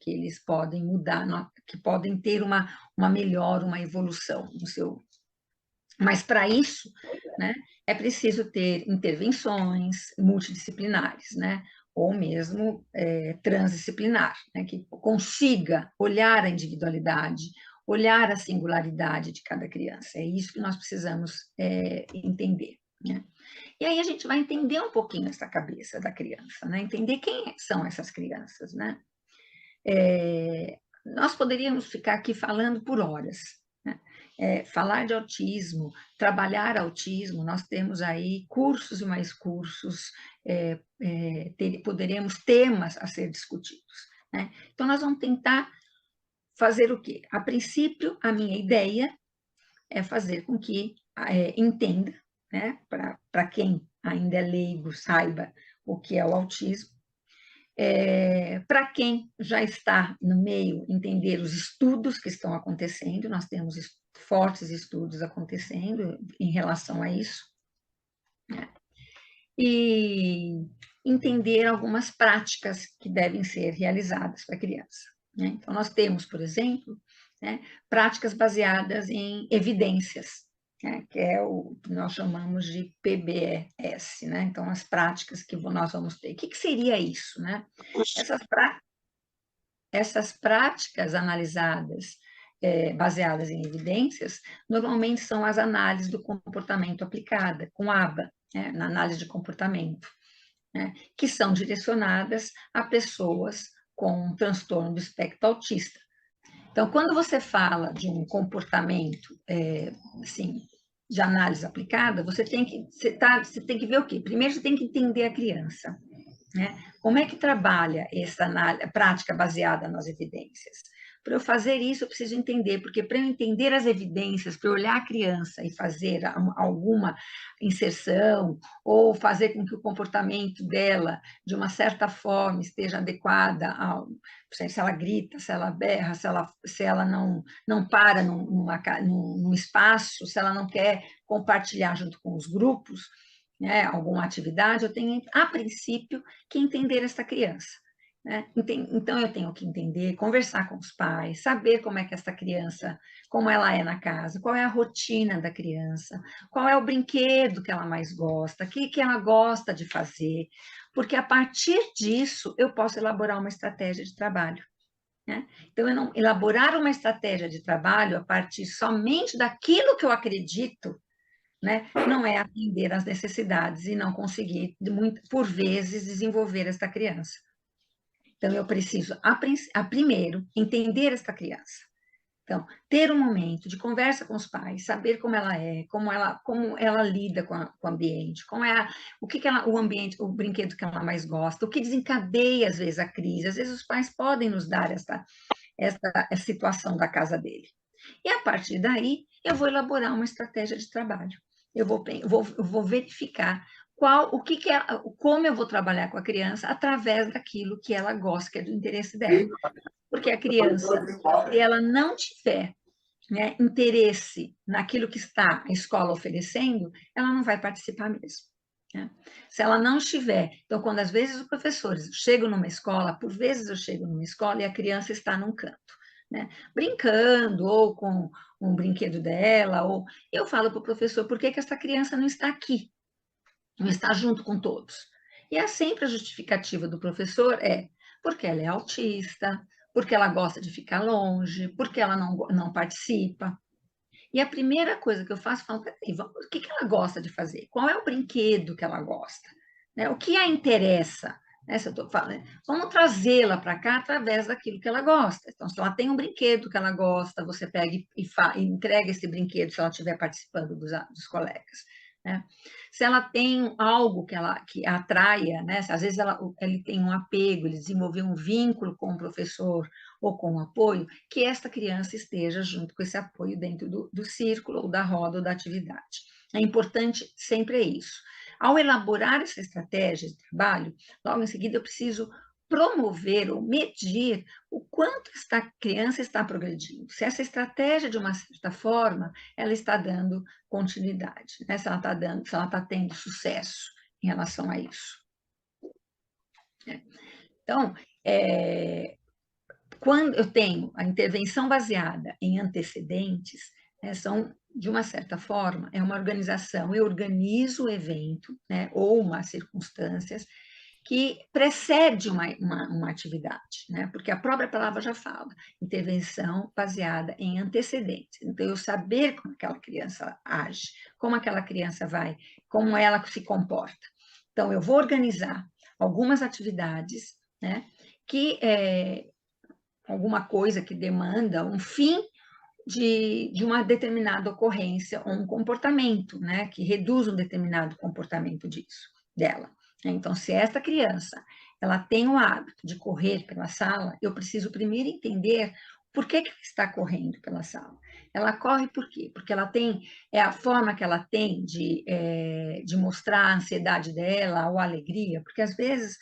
eles podem mudar, que podem ter uma melhora, uma evolução no seu... Mas, para isso, né, é preciso ter intervenções multidisciplinares, né, ou mesmo transdisciplinar, né, que consiga olhar a individualidade, olhar a singularidade de cada criança. É isso que nós precisamos entender, né? E aí a gente vai entender um pouquinho essa cabeça da criança, né? Entender quem são essas crianças, né? Nós poderíamos ficar aqui falando por horas, né? Falar de autismo, trabalhar autismo, nós temos aí cursos e mais cursos, poderemos temas a ser discutidos, né? Então, nós vamos tentar fazer o quê? A princípio, a minha ideia é fazer com que entenda, né, para quem ainda é leigo, saiba o que é o autismo. Para quem já está no meio, entender os estudos que estão acontecendo, nós temos fortes estudos acontecendo em relação a isso, né? E entender algumas práticas que devem ser realizadas para a criança, né? Então, nós temos, por exemplo, né, práticas baseadas em evidências, né, que é o que nós chamamos de PBS, né? Então, as práticas que nós vamos ter. O que seria isso, né? Essas práticas analisadas, baseadas em evidências, normalmente são as análises do comportamento aplicada, com ABA, né, na análise de comportamento, né, que são direcionadas a pessoas com um transtorno do espectro autista. Então, quando você fala de um comportamento, assim, de análise aplicada, você tem que ver o quê? Primeiro, você tem que entender a criança, né? Como é que trabalha essa prática baseada nas evidências? Para eu fazer isso, eu preciso entender, porque para eu entender as evidências, para eu olhar a criança e fazer alguma inserção, ou fazer com que o comportamento dela, de uma certa forma, esteja adequada ao... Se ela grita, se ela berra, se ela não para num espaço, se ela não quer compartilhar junto com os grupos, né, alguma atividade, eu tenho, a princípio, que entender essa criança, né? Então, eu tenho que entender, conversar com os pais, saber como é que essa criança, como ela é na casa, qual é a rotina da criança, qual é o brinquedo que ela mais gosta, o que ela gosta de fazer, porque a partir disso eu posso elaborar uma estratégia de trabalho, né? Então, eu não elaborar uma estratégia de trabalho a partir somente daquilo que eu acredito, né, não é atender às necessidades e não conseguir, por vezes, desenvolver esta criança. Então, eu preciso, primeiro, entender esta criança. Então, ter um momento de conversa com os pais, saber como ela é, como ela lida com o ambiente, o ambiente, o brinquedo que ela mais gosta, o que desencadeia, às vezes, a crise. Às vezes, os pais podem nos dar essa situação da casa dele. E, a partir daí, eu vou elaborar uma estratégia de trabalho. Eu vou verificar como eu vou trabalhar com a criança através daquilo que ela gosta, que é do interesse dela. Porque a criança, se ela não tiver, né, interesse naquilo que está a escola oferecendo, ela não vai participar mesmo, né? Se ela não estiver... Então, quando às vezes os professores chegam numa escola, por vezes eu chego numa escola e a criança está num canto, né, brincando, ou com um brinquedo dela, ou eu falo para o professor, por que essa criança não está aqui? Não está junto com todos? E sempre a justificativa do professor porque ela é autista, porque ela gosta de ficar longe, porque ela não participa. E a primeira coisa que eu faço, o que ela gosta de fazer? Qual é o brinquedo que ela gosta? Né? O que a interessa? Né? Se eu tô falando, vamos trazê-la para cá através daquilo que ela gosta. Então, se ela tem um brinquedo que ela gosta, você pega e entrega esse brinquedo se ela estiver participando dos colegas, né? Se ela tem algo que atraia, né? Às vezes ele tem um apego, ele desenvolveu um vínculo com o professor ou com o apoio, que esta criança esteja junto com esse apoio dentro do círculo, ou da roda, ou da atividade. É importante sempre isso. Ao elaborar essa estratégia de trabalho, logo em seguida eu preciso promover ou medir o quanto esta criança está progredindo. Se essa estratégia, de uma certa forma, ela está dando continuidade, né? Se ela está tendo sucesso em relação a isso. Então, quando eu tenho a intervenção baseada em antecedentes, né, de uma certa forma, é uma organização, eu organizo o evento, né, ou umas circunstâncias que precede uma atividade, né? Porque a própria palavra já fala, intervenção baseada em antecedentes. Então, eu saber como aquela criança age, como aquela criança vai, como ela se comporta. Então, eu vou organizar algumas atividades, né? Alguma coisa que demanda um fim de uma determinada ocorrência ou um comportamento, né? Que reduz um determinado comportamento dela. Então, se esta criança ela tem o hábito de correr pela sala, eu preciso primeiro entender por que ela está correndo pela sala. Ela corre por quê? Porque é a forma que ela tem de mostrar a ansiedade dela ou a alegria, porque às vezes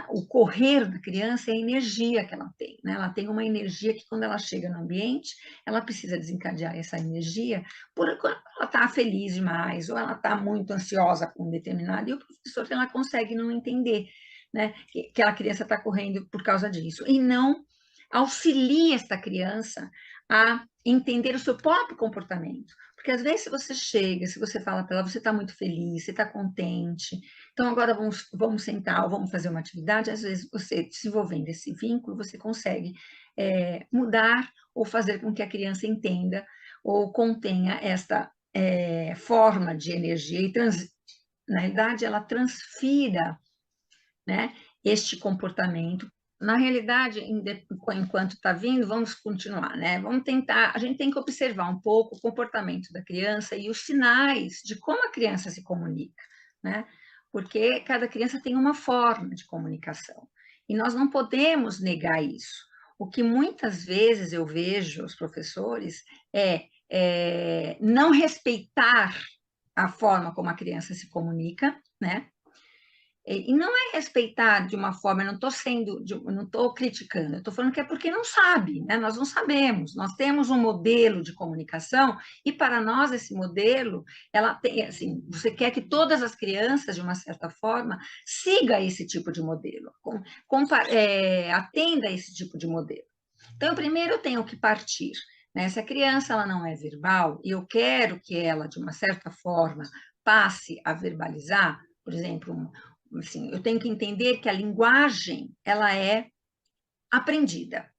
o correr da criança é a energia que ela tem, né? Ela tem uma energia que quando ela chega no ambiente, ela precisa desencadear essa energia quando ela está feliz demais, ou ela está muito ansiosa com um determinado, e o professor ela consegue não entender, né, que aquela criança está correndo por causa disso, e não auxilia esta criança a entender o seu próprio comportamento. Porque às vezes se você fala para ela, você está muito feliz, você está contente, então agora vamos sentar, ou vamos fazer uma atividade, às vezes você desenvolvendo esse vínculo, você consegue mudar ou fazer com que a criança entenda ou contenha esta forma de energia e, na realidade, ela transfira, né, este comportamento. Na realidade, enquanto está vindo, vamos continuar, né? Vamos tentar, a gente tem que observar um pouco o comportamento da criança e os sinais de como a criança se comunica, né? Porque cada criança tem uma forma de comunicação e nós não podemos negar isso. O que muitas vezes eu vejo os professores não respeitar a forma como a criança se comunica, né? E não é respeitar de uma forma, eu não estou criticando, eu estou falando que é porque não sabe, né? Nós não sabemos, nós temos um modelo de comunicação e para nós esse modelo, ela tem, assim, você quer que todas as crianças, de uma certa forma, siga esse tipo de modelo, atenda a esse tipo de modelo. Então, primeiro eu tenho que partir, né? Se a criança ela não é verbal e eu quero que ela, de uma certa forma, passe a verbalizar, por exemplo, assim, eu tenho que entender que a linguagem ela é aprendida,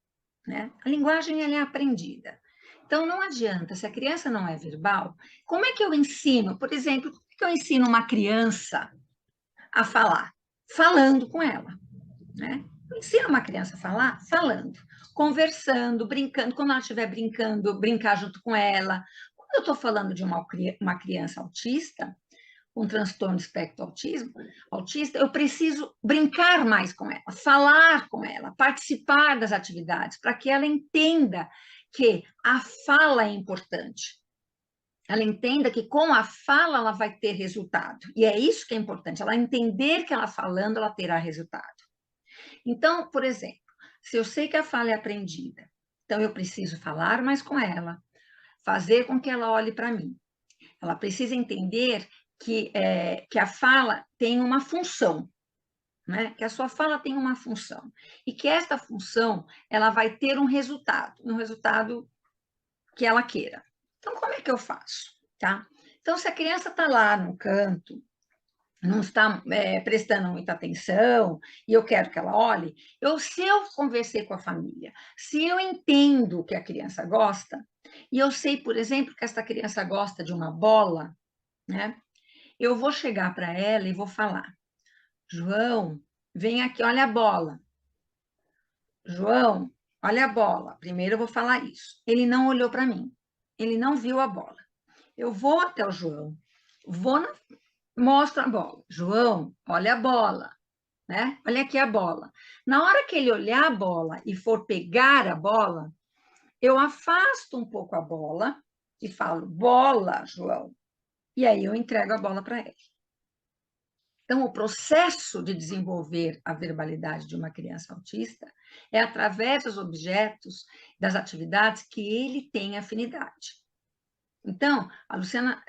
né? A linguagem ela é aprendida. Então, não adianta, se a criança não é verbal, como é que eu ensino? Por exemplo, como é que eu ensino uma criança a falar? Falando com ela, né? Eu ensino uma criança a falar falando, conversando, brincando. Quando ela estiver brincando, brincar junto com ela. Quando eu estou falando de uma criança autista, com transtorno de espectro autista, eu preciso brincar mais com ela, falar com ela, participar das atividades, para que ela entenda que a fala é importante. Ela entenda que com a fala ela vai ter resultado. E é isso que é importante, ela entender que ela falando, ela terá resultado. Então, por exemplo, se eu sei que a fala é aprendida, então eu preciso falar mais com ela, fazer com que ela olhe para mim. Ela precisa entender que a fala tem uma função, né? Que a sua fala tem uma função. E que esta função, ela vai ter um resultado que ela queira. Então, como é que eu faço? Tá? Então, se a criança está lá no canto, não está prestando muita atenção, e eu quero que ela olhe, se eu conversei com a família, se eu entendo que a criança gosta, e eu sei, por exemplo, que essa criança gosta de uma bola, né? Eu vou chegar para ela e vou falar: João, vem aqui, olha a bola. João, olha a bola. Primeiro eu vou falar isso. Ele não olhou para mim. Ele não viu a bola. Eu vou até o João Mostro a bola. João, olha a bola, né? Olha aqui a bola. Na hora que ele olhar a bola e for pegar a bola, eu afasto um pouco a bola e falo, bola, João. E aí eu entrego a bola para ele. Então, o processo de desenvolver a verbalidade de uma criança autista é através dos objetos, das atividades que ele tem afinidade. Então, a Luciana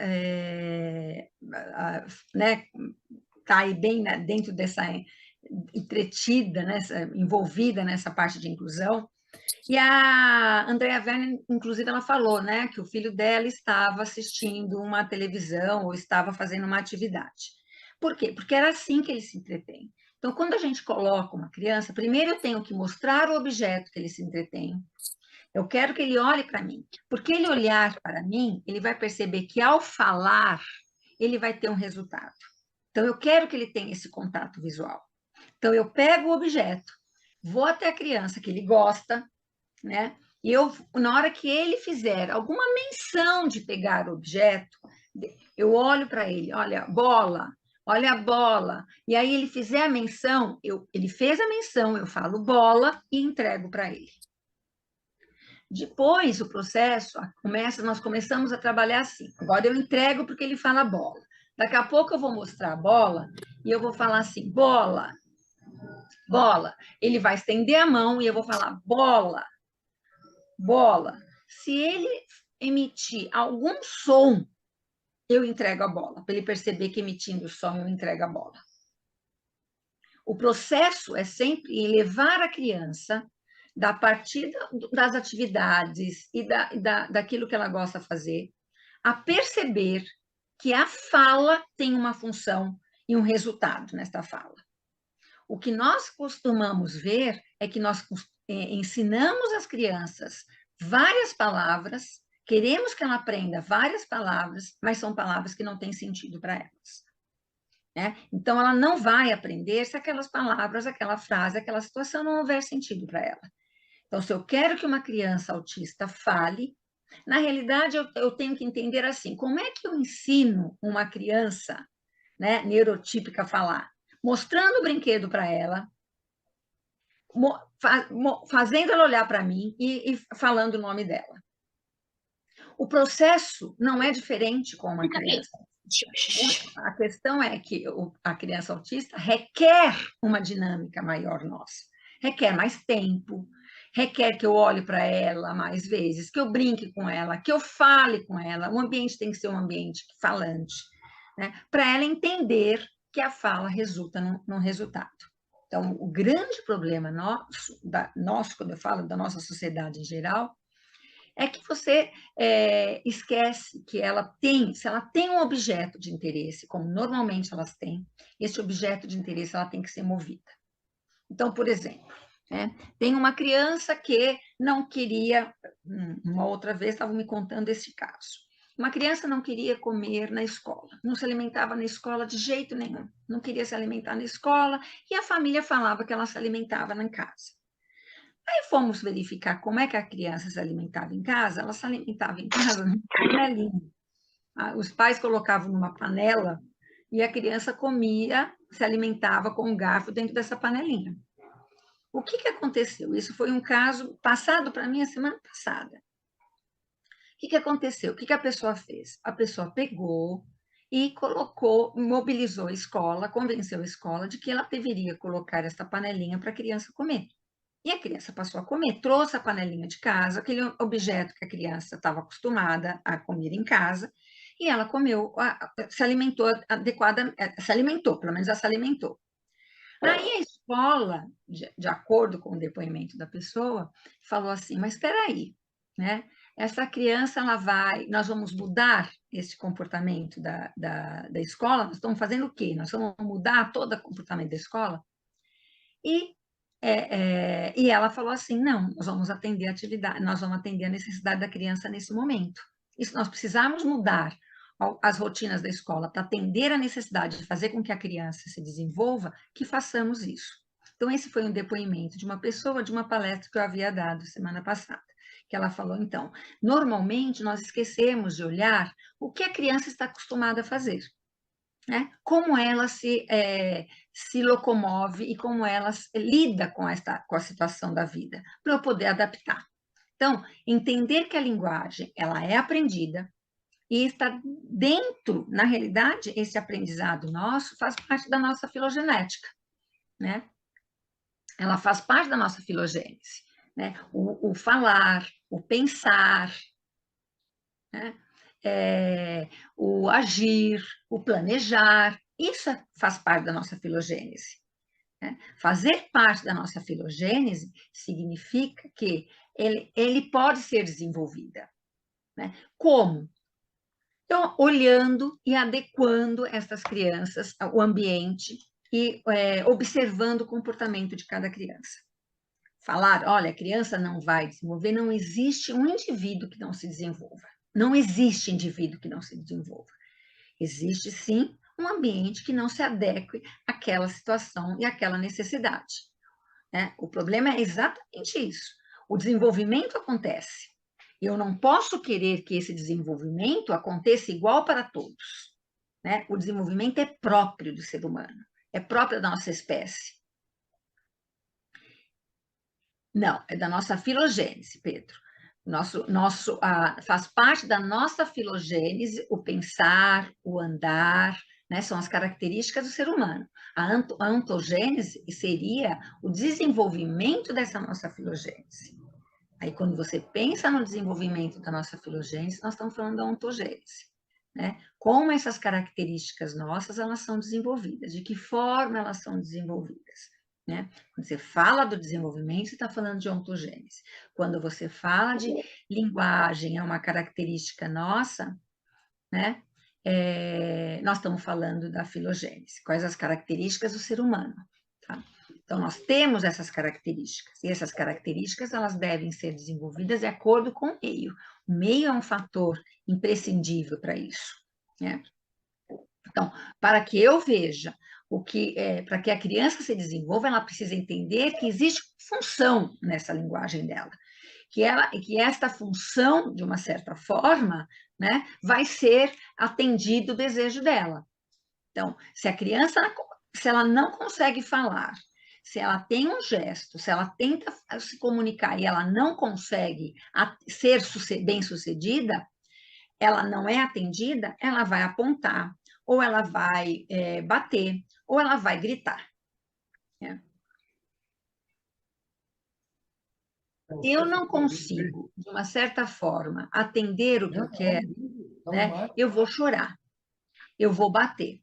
né, está aí bem dentro dessa entretida, envolvida nessa parte de inclusão. E a Andrea Werner, inclusive, ela falou, né, que o filho dela estava assistindo uma televisão ou estava fazendo uma atividade. Por quê? Porque era assim que ele se entretém. Então, quando a gente coloca uma criança, primeiro eu tenho que mostrar o objeto que ele se entretém. Eu quero que ele olhe para mim. Porque ele olhar para mim, ele vai perceber que ao falar, ele vai ter um resultado. Então, eu quero que ele tenha esse contato visual. Então, eu pego o objeto, vou até a criança que ele gosta, né? E na hora que ele fizer alguma menção de pegar o objeto, eu olho para ele, olha a bola. E aí ele fizer a menção, ele fez a menção, eu falo bola e entrego para ele. Depois o processo nós começamos a trabalhar assim. Agora eu entrego porque ele fala bola. Daqui a pouco eu vou mostrar a bola e eu vou falar assim, bola, bola. Ele vai estender a mão e eu vou falar bola, bola. Se ele emitir algum som, eu entrego a bola, para ele perceber que emitindo o som eu entrego a bola. O processo é sempre levar a criança, da partir das atividades e daquilo que ela gosta de fazer, a perceber que a fala tem uma função e um resultado nesta fala. O que nós costumamos ver é que nós ensinamos as crianças várias palavras, queremos que ela aprenda várias palavras, mas são palavras que não têm sentido para elas. Né? Então, ela não vai aprender se aquelas palavras, aquela frase, aquela situação não houver sentido para ela. Então, se eu quero que uma criança autista fale, na realidade, eu tenho que entender assim, como é que eu ensino uma criança, né, neurotípica a falar? Mostrando o brinquedo para ela, fazendo ela olhar para mim e falando o nome dela. O processo não é diferente com uma criança. A questão é que a criança autista requer uma dinâmica maior nossa. Requer mais tempo, requer que eu olhe para ela mais vezes, que eu brinque com ela, que eu fale com ela. O ambiente tem que ser um ambiente falante, né? Para ela entender que a fala resulta num resultado. Então, o grande problema nosso, quando eu falo da nossa sociedade em geral, é que você esquece que se ela tem um objeto de interesse, como normalmente elas têm, esse objeto de interesse ela tem que ser movida. Então, por exemplo, né, tem uma criança que não queria, uma outra vez estavam me contando esse caso, uma criança não queria comer na escola, não se alimentava na escola de jeito nenhum, não queria se alimentar na escola, e a família falava que ela se alimentava na casa. Aí fomos verificar como é que a criança se alimentava em casa. Ela se alimentava em casa numa panelinha. Os pais colocavam numa panela e a criança comia, se alimentava com um garfo dentro dessa panelinha. O que aconteceu? Isso foi um caso passado para mim a semana passada. O que aconteceu? O que a pessoa fez? A pessoa pegou e mobilizou a escola, convenceu a escola de que ela deveria colocar essa panelinha para a criança comer. E a criança passou a comer, trouxe a panelinha de casa, aquele objeto que a criança estava acostumada a comer em casa, e ela comeu, se alimentou pelo menos ela se alimentou. Aí a escola, de acordo com o depoimento da pessoa, falou assim, mas espera aí, né? Essa criança, nós vamos mudar esse comportamento da escola, nós estamos fazendo o quê? Nós vamos mudar todo o comportamento da escola? E ela falou assim, não, nós vamos atender a atividade, nós vamos atender a necessidade da criança nesse momento. E se nós precisarmos mudar as rotinas da escola para atender a necessidade de fazer com que a criança se desenvolva, que façamos isso. Então, esse foi um depoimento de uma pessoa, de uma palestra que eu havia dado semana passada, que ela falou, então, normalmente nós esquecemos de olhar o que a criança está acostumada a fazer, né? Como ela se locomove e como ela lida com a situação da vida, para eu poder adaptar. Então, entender que a linguagem ela é aprendida e está dentro, na realidade, esse aprendizado nosso faz parte da nossa filogenética, né? Ela faz parte da nossa filogênese, né? O falar, o pensar, né? O agir, o planejar, isso faz parte da nossa filogênese, né? Fazer parte da nossa filogênese significa que ele pode ser desenvolvida, né? Como? Então, olhando e adequando essas crianças ao ambiente e observando o comportamento de cada criança. Falar, olha, a criança não vai desenvolver, não existe um indivíduo que não se desenvolva. Não existe indivíduo que não se desenvolva. Existe, sim, um ambiente que não se adeque àquela situação e àquela necessidade, né? O problema é exatamente isso. O desenvolvimento acontece. Eu não posso querer que esse desenvolvimento aconteça igual para todos, né? O desenvolvimento é próprio do ser humano, é próprio da nossa espécie. Não, é da nossa filogênese, Pedro. Faz parte da nossa filogênese o pensar, o andar, né? São as características do ser humano. A ontogênese seria o desenvolvimento dessa nossa filogênese. Aí, quando você pensa no desenvolvimento da nossa filogênese, nós estamos falando da ontogênese, né? Como essas características nossas, elas são desenvolvidas, de que forma elas são desenvolvidas, né? Quando você fala do desenvolvimento, você está falando de ontogênese. Quando você fala de linguagem, é uma característica nossa, né? Nós estamos falando da filogênese, quais as características do ser humano, tá? Então, nós temos essas características, e essas características elas devem ser desenvolvidas de acordo com o meio. O meio é um fator imprescindível para isso, né? Então, para que eu veja para que a criança se desenvolva, ela precisa entender que existe função nessa linguagem dela, que esta função, de uma certa forma, né, vai ser atendido o desejo dela. Então, se ela não consegue falar, se ela tem um gesto, se ela tenta se comunicar e ela não consegue ser bem-sucedida, ela não é atendida, ela vai apontar, ou ela vai bater, ou ela vai gritar, né? Eu não consigo, de uma certa forma, atender o que eu quero, né? Eu vou chorar, eu vou bater.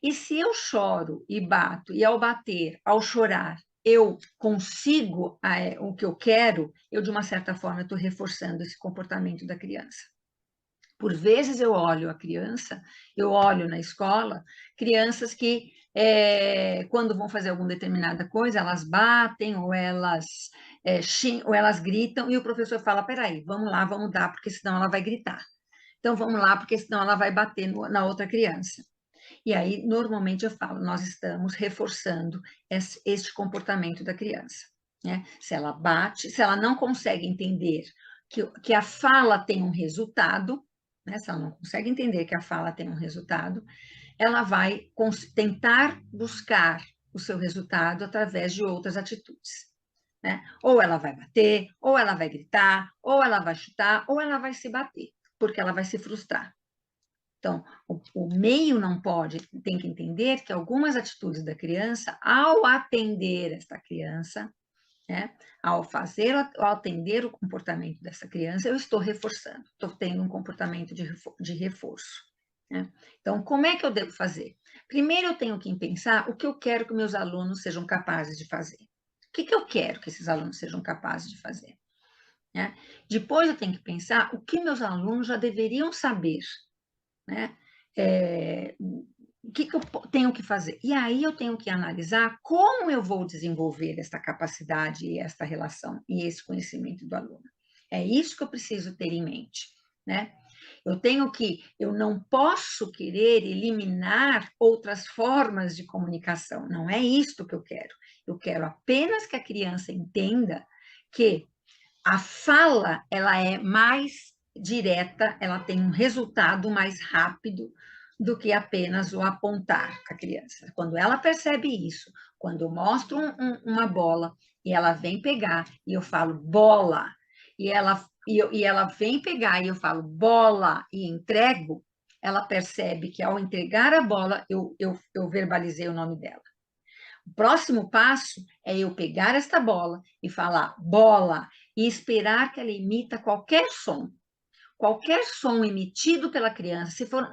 E se eu choro e bato, e ao bater, ao chorar, eu consigo o que eu quero, eu, de uma certa forma, estou reforçando esse comportamento da criança. Por vezes eu olho a criança, eu olho na escola, crianças que, quando vão fazer alguma determinada coisa, elas batem ou ou elas gritam, e o professor fala, peraí, vamos lá, vamos dar, porque senão ela vai gritar. Então, vamos lá, porque senão ela vai bater na outra criança. E aí, normalmente, eu falo, nós estamos reforçando este comportamento da criança, né? Se ela bate, se ela não consegue entender que a fala tem um resultado, né? Se ela não consegue entender que a fala tem um resultado, ela vai tentar buscar o seu resultado através de outras atitudes, né? Ou ela vai bater, ou ela vai gritar, ou ela vai chutar, ou ela vai se bater, porque ela vai se frustrar. Então, o meio tem que entender que algumas atitudes da criança, ao atender esta criança, né, ao atender o comportamento dessa criança, eu estou reforçando, estou tendo um comportamento de reforço, né? Então, como é que eu devo fazer? Primeiro, eu tenho que pensar o que eu quero que meus alunos sejam capazes de fazer. O que eu quero que esses alunos sejam capazes de fazer, né? Depois, eu tenho que pensar o que meus alunos já deveriam saber, né? O que eu tenho que fazer? E aí eu tenho que analisar como eu vou desenvolver esta capacidade e esta relação e esse conhecimento do aluno. É isso que eu preciso ter em mente, né? Eu não posso querer eliminar outras formas de comunicação, não é isto que eu quero. Eu quero apenas que a criança entenda que A fala, ela é mais direta, ela tem um resultado mais rápido do que apenas o apontar a criança. Quando ela percebe isso, quando eu mostro uma bola e ela vem pegar e eu falo bola, e ela vem pegar e eu falo bola e entrego, ela percebe que ao entregar a bola, eu verbalizei o nome dela. O próximo passo é eu pegar esta bola e falar bola e esperar que ela emita qualquer som. Qualquer som emitido pela criança, se for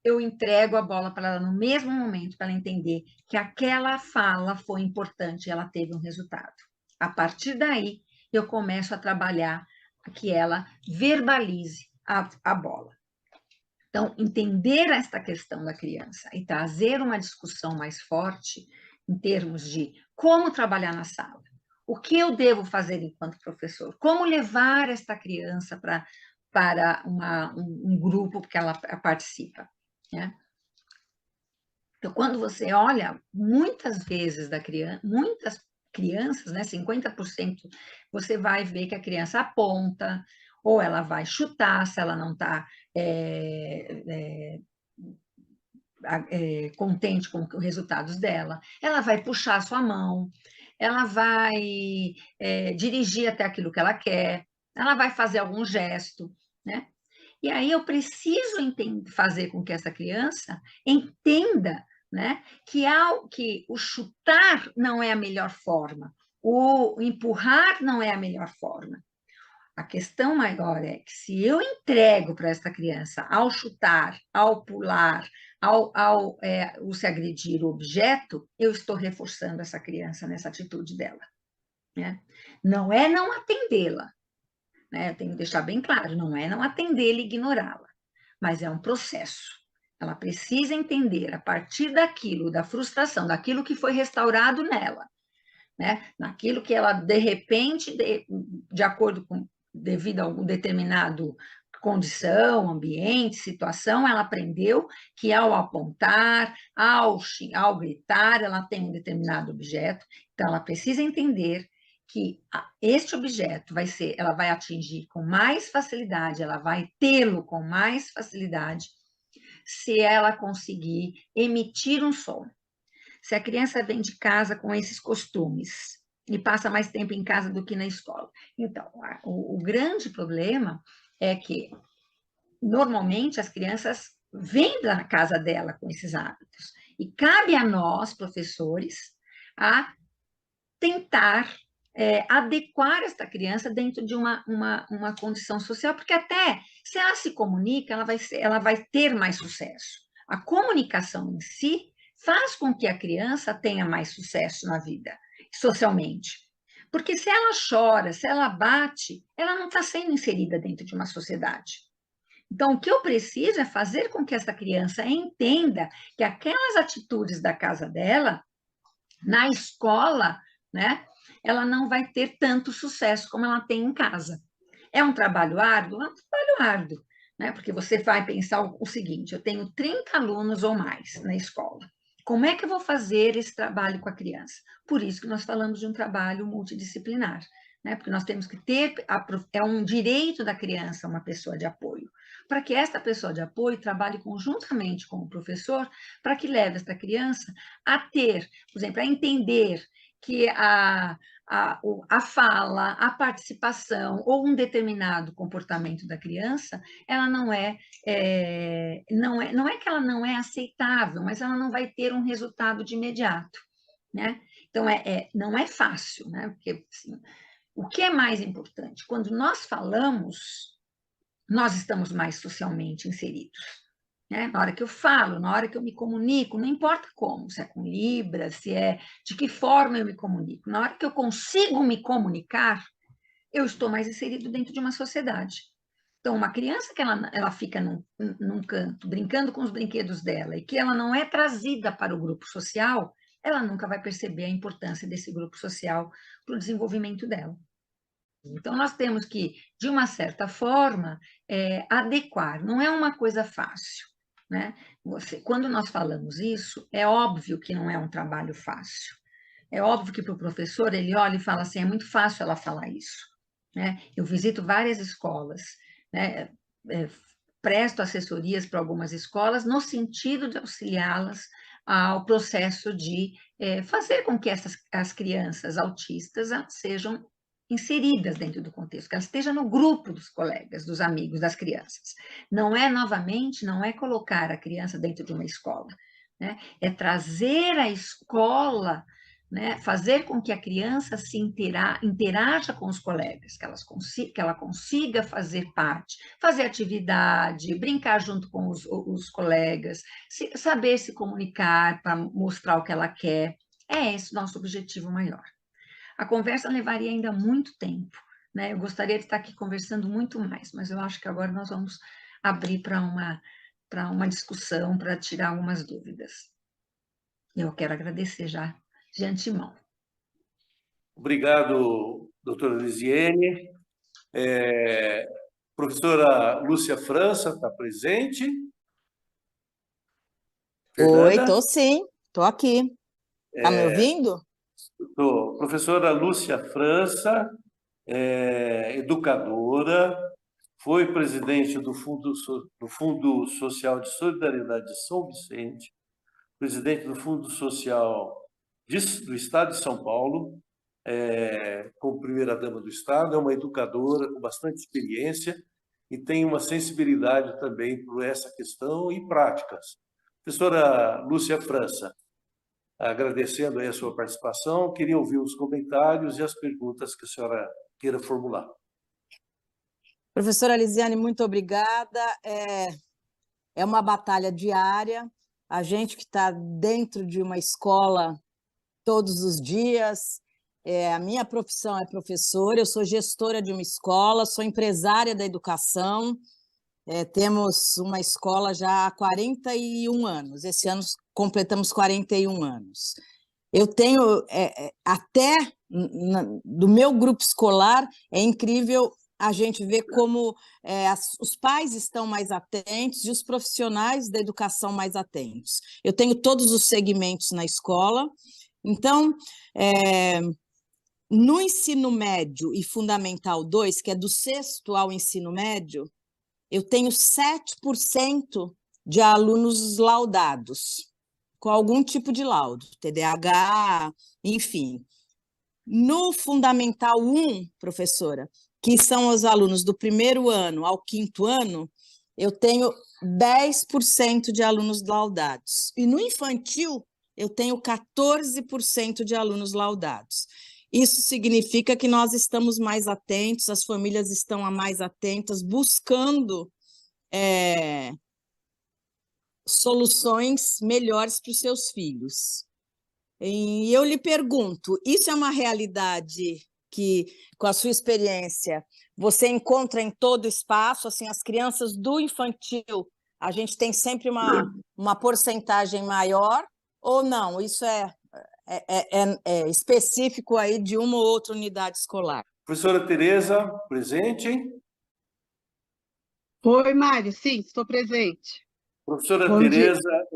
eu entrego a bola para ela no mesmo momento, para ela entender que aquela fala foi importante e ela teve um resultado. A partir daí, eu começo a trabalhar que ela verbalize a bola. Então, entender esta questão da criança e trazer uma discussão mais forte em termos de como trabalhar na sala, o que eu devo fazer enquanto professor, como levar esta criança para um grupo que ela participa, né? Então, quando você olha, muitas vezes muitas crianças, né, 50%, você vai ver que a criança aponta, ou ela vai chutar se ela não está contente com os resultados dela, ela vai puxar a sua mão, ela vai dirigir até aquilo que ela quer, ela vai fazer algum gesto, né? E aí eu preciso fazer com que essa criança entenda, né, que o chutar não é a melhor forma, o empurrar não é a melhor forma. A questão maior é que se eu entrego para essa criança, ao chutar, ao pular, ao se agredir o objeto, eu estou reforçando essa criança nessa atitude dela, né? Não é não atendê-la, né? Eu tenho que deixar bem claro, não é não atendê-la e ignorá-la, mas é um processo. Ela precisa entender, a partir daquilo, da frustração, daquilo que foi restaurado nela, né? Naquilo que ela, de repente, de acordo com devido a um determinado condição, ambiente, situação, ela aprendeu que ao apontar, ao gritar, ela tem um determinado objeto, então ela precisa entender que este objeto ela vai atingir com mais facilidade, ela vai tê-lo com mais facilidade, se ela conseguir emitir um som. Se a criança vem de casa com esses costumes e passa mais tempo em casa do que na escola. Então, o grande problema é que, normalmente, as crianças vêm da casa dela com esses hábitos. E cabe a nós, professores, a tentar adequar esta criança dentro de uma condição social, porque até se ela se comunica, ela vai ter mais sucesso. A comunicação em si faz com que a criança tenha mais sucesso na vida, socialmente. Porque se ela chora, se ela bate, ela não está sendo inserida dentro de uma sociedade. Então, o que eu preciso é fazer com que essa criança entenda que aquelas atitudes da casa dela, na escola, né, ela não vai ter tanto sucesso como ela tem em casa. É um trabalho árduo? É um trabalho árduo, né? Porque você vai pensar o seguinte, eu tenho 30 alunos ou mais na escola. Como é que eu vou fazer esse trabalho com a criança? Por isso que nós falamos de um trabalho multidisciplinar, né? Porque nós temos que ter, é um direito da criança uma pessoa de apoio, para que esta pessoa de apoio trabalhe conjuntamente com o professor, para que leve esta criança a ter, por exemplo, a entender que a fala, a participação ou um determinado comportamento da criança, ela não é que ela não é aceitável, mas ela não vai ter um resultado de imediato, né? Então, não é fácil, né? Porque, assim, o que é mais importante? Quando nós falamos, nós estamos mais socialmente inseridos, né? Na hora que eu falo, na hora que eu me comunico, não importa como, se é com Libras, se é de que forma eu me comunico, na hora que eu consigo me comunicar, eu estou mais inserido dentro de uma sociedade. Então, uma criança que ela fica num canto, brincando com os brinquedos dela, e que ela não é trazida para o grupo social, ela nunca vai perceber a importância desse grupo social para o desenvolvimento dela. Então, nós temos que, de uma certa forma, adequar. Não é uma coisa fácil, né? Quando nós falamos isso, é óbvio que não é um trabalho fácil. É óbvio que para o professor, ele olha e fala assim, é muito fácil ela falar isso. né? Eu visito várias escolas, né? Presto assessorias para algumas escolas no sentido de auxiliá-las ao processo de fazer com que as crianças autistas sejam inseridas dentro do contexto, que elas estejam no grupo dos colegas, dos amigos, das crianças. Não é colocar a criança dentro de uma escola, né? É trazer a escola, né, fazer com que a criança se interaja com os colegas, que ela consiga fazer parte, fazer atividade, brincar junto com os colegas, saber se comunicar para mostrar o que ela quer. É esse o nosso objetivo maior. A conversa levaria ainda muito tempo, né? Eu gostaria de estar aqui conversando muito mais, mas eu acho que agora nós vamos abrir para uma discussão, para tirar algumas dúvidas. Eu quero agradecer já de antemão. Obrigado, doutora Lisiene. Professora Lúcia França está presente? Oi, Fernanda? tô sim, tô aqui. Tá me ouvindo? Professora Lúcia França, educadora, foi presidente do Fundo Social de Solidariedade de São Vicente, presidente do Fundo Social do Estado de São Paulo, como primeira-dama do Estado, é uma educadora com bastante experiência e tem uma sensibilidade também por essa questão e práticas. Professora Lúcia França, agradecendo aí a sua participação, queria ouvir os comentários e as perguntas que a senhora queira formular. Professora Lisiane, muito obrigada. É uma batalha diária. A gente que está dentro de uma escola todos os dias. A minha profissão é professora, eu sou gestora de uma escola, sou empresária da educação. Temos uma escola já há 41 anos. Esse ano completamos 41 anos. Eu tenho, até do meu grupo escolar, é incrível a gente ver como os pais estão mais atentos e os profissionais da educação mais atentos. Eu tenho todos os segmentos na escola, então, no ensino médio e fundamental 2, que é do 6º ao ensino médio, eu tenho 7% de alunos laudados, com algum tipo de laudo, TDAH, enfim. No Fundamental 1, professora, que são os alunos do 1º ano ao 5º ano, eu tenho 10% de alunos laudados. E no infantil, eu tenho 14% de alunos laudados. Isso significa que nós estamos mais atentos, as famílias estão mais atentas, buscando soluções melhores para os seus filhos. E eu lhe pergunto, isso é uma realidade que, com a sua experiência, você encontra em todo espaço? Assim, as crianças do infantil, a gente tem sempre uma porcentagem maior, ou não? Isso é específico aí de uma ou outra unidade escolar? Professora Tereza, presente? Oi, Mário, sim, estou presente. Professora Bom dia. Tereza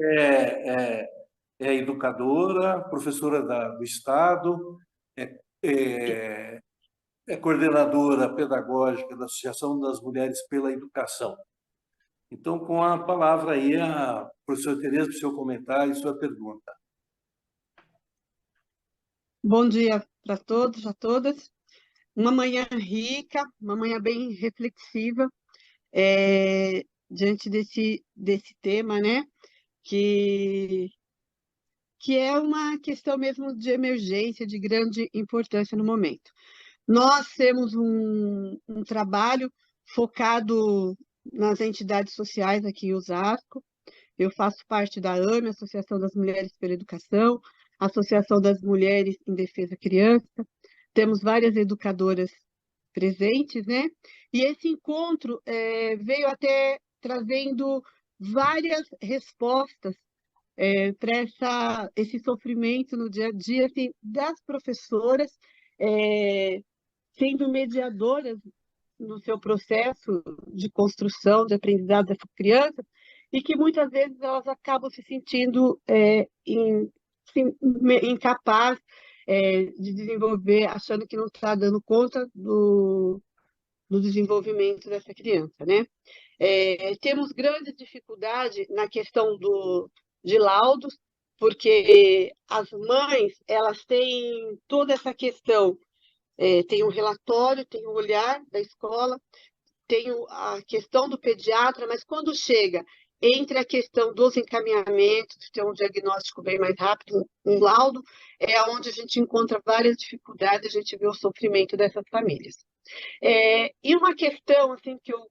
é educadora, professora do Estado, é coordenadora pedagógica da Associação das Mulheres pela Educação. Então, com a palavra aí, a professora Tereza, para o seu comentário e sua pergunta. Bom dia para todos, a todas. Uma manhã rica, uma manhã bem reflexiva, diante desse tema, né? Que é uma questão mesmo de emergência, de grande importância no momento. Nós temos um trabalho focado nas entidades sociais aqui em Osasco. Eu faço parte da AME, Associação das Mulheres pela Educação, Associação das Mulheres em Defesa da Criança. Temos várias educadoras presentes, né? E esse encontro veio até trazendo várias respostas para esse sofrimento no dia a dia, assim, das professoras, sendo mediadoras no seu processo de construção, de aprendizado dessa criança, e que muitas vezes elas acabam se sentindo incapazes de desenvolver, achando que não está dando conta no desenvolvimento dessa criança, né? Temos grande dificuldade na questão de laudos, porque as mães, elas têm toda essa questão, tem o relatório, tem o olhar da escola, tem a questão do pediatra, mas quando chega entre a questão dos encaminhamentos, de ter um diagnóstico bem mais rápido, um laudo, é onde a gente encontra várias dificuldades, a gente vê o sofrimento dessas famílias. E uma questão assim, que eu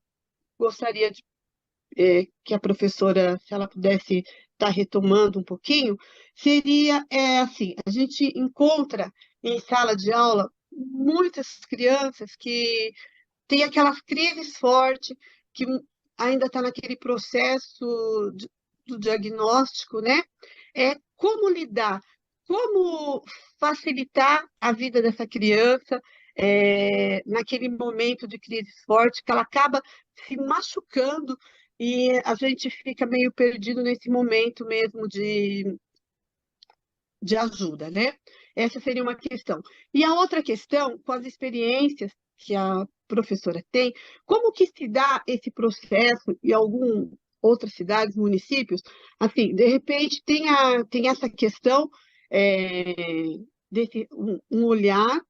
gostaria que a professora, se ela pudesse estar retomando um pouquinho, seria assim, a gente encontra em sala de aula muitas crianças que têm aquelas crises fortes, que ainda está naquele processo do diagnóstico, né? Como lidar, como facilitar a vida dessa criança naquele momento de crise forte, que ela acaba se machucando e a gente fica meio perdido nesse momento mesmo de ajuda, né? Essa seria uma questão. E a outra questão, com as experiências que a professora tem, como que se dá esse processo em algumas outras cidades, municípios? Assim, de repente, tem essa questão desse um olhar,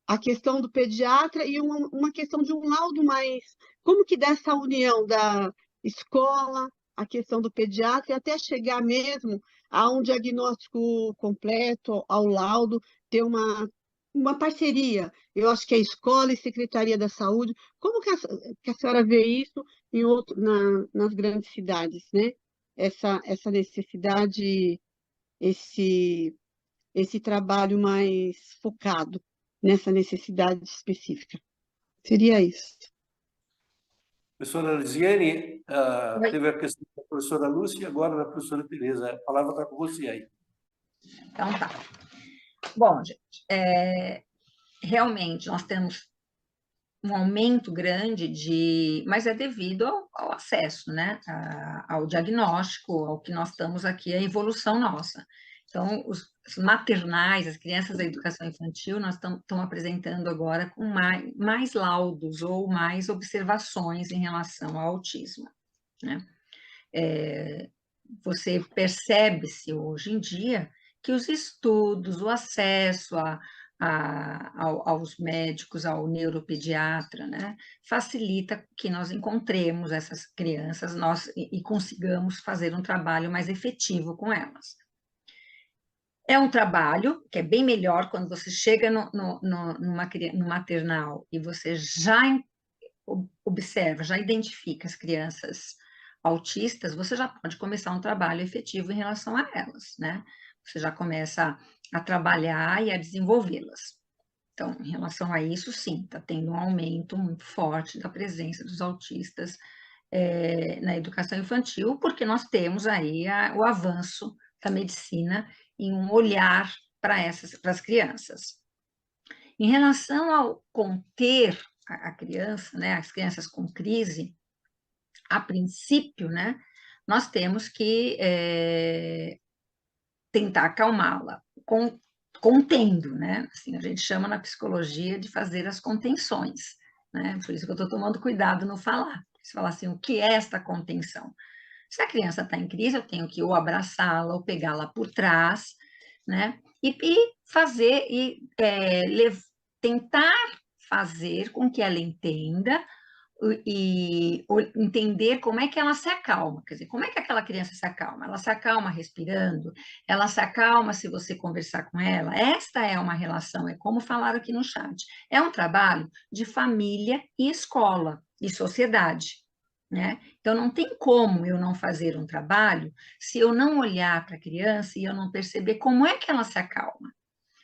a questão do pediatra e uma questão de um laudo mais... Como que dá essa união da escola, a questão do pediatra, e até chegar mesmo a um diagnóstico completo, ao laudo, ter uma parceria. Eu acho que a escola e Secretaria da Saúde. Como que a senhora vê isso nas grandes cidades, né? Essa necessidade, esse trabalho mais focado nessa necessidade específica. Seria isso. Professora Lisiane, Oi. teve a questão da professora Lúcia e agora da professora Tereza. A palavra está com você aí. Então tá. Bom, gente, realmente nós temos um aumento grande mas é devido ao acesso, né? Ao diagnóstico, ao que nós estamos aqui, a evolução nossa. Então, os maternais, as crianças da educação infantil, nós estamos apresentando agora com mais laudos ou mais observações em relação ao autismo, né? Você percebe-se hoje em dia que os estudos, o acesso aos médicos, ao neuropediatra, né, facilita que nós encontremos essas crianças e consigamos fazer um trabalho mais efetivo com elas. É um trabalho que é bem melhor quando você chega no maternal e você já observa, já identifica as crianças autistas, você já pode começar um trabalho efetivo em relação a elas, né? Você já começa a trabalhar e a desenvolvê-las. Então, em relação a isso, sim, está tendo um aumento muito forte da presença dos autistas na educação infantil, porque nós temos aí o avanço da medicina em um olhar para as crianças. Em relação ao conter a criança, né, as crianças com crise, a princípio, né, nós temos que tentar acalmá-la, contendo, né? Assim, a gente chama na psicologia de fazer as contenções, né? Por isso que eu estou tomando cuidado no falar. Se falar assim, o que é esta contenção? Se a criança está em crise, eu tenho que ou abraçá-la ou pegá-la por trás, né? E fazer tentar fazer com que ela entenda e entender como é que ela se acalma, quer dizer, como é que aquela criança se acalma? Ela se acalma respirando, ela se acalma se você conversar com ela. Esta é uma relação, é como falaram aqui no chat, é um trabalho de família e escola e sociedade, né? Então não tem como eu não fazer um trabalho se eu não olhar para a criança e eu não perceber como é que ela se acalma.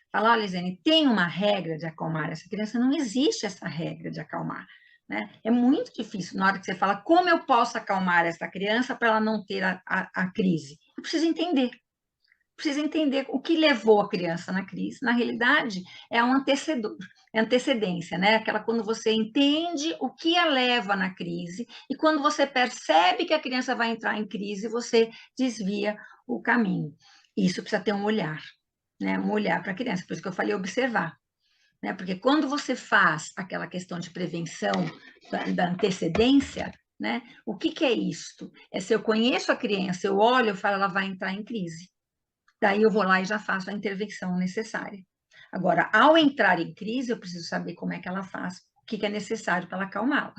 Falar, olha, Lisane, tem uma regra de acalmar essa criança? Não existe essa regra de acalmar, né? É muito difícil na hora que você fala como eu posso acalmar essa criança para ela não ter a crise. Eu preciso entender o que levou a criança na crise. Na realidade, é um antecedor, é antecedência, né? Aquela quando você entende o que a leva na crise e quando você percebe que a criança vai entrar em crise, você desvia o caminho. Isso precisa ter um olhar, né? Um olhar para a criança, por isso que eu falei observar. né? Porque quando você faz aquela questão de prevenção da antecedência, né? O que é isto? É se eu conheço a criança, eu olho, eu falo, ela vai entrar em crise. Daí eu vou lá e já faço a intervenção necessária. Agora, ao entrar em crise, eu preciso saber como é que ela faz, o que é necessário para ela acalmá-la.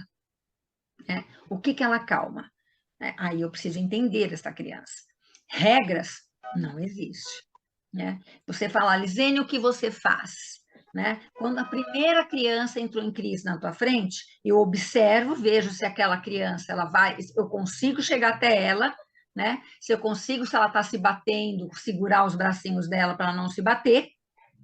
Né? O que ela acalma? Aí eu preciso entender essa criança. Regras não existe. Né? Você fala, Lisene, o que você faz? Né? Quando a primeira criança entrou em crise na tua frente, eu observo, vejo se aquela criança, eu consigo chegar até ela, né? Se eu consigo, se ela está se batendo, segurar os bracinhos dela para ela não se bater,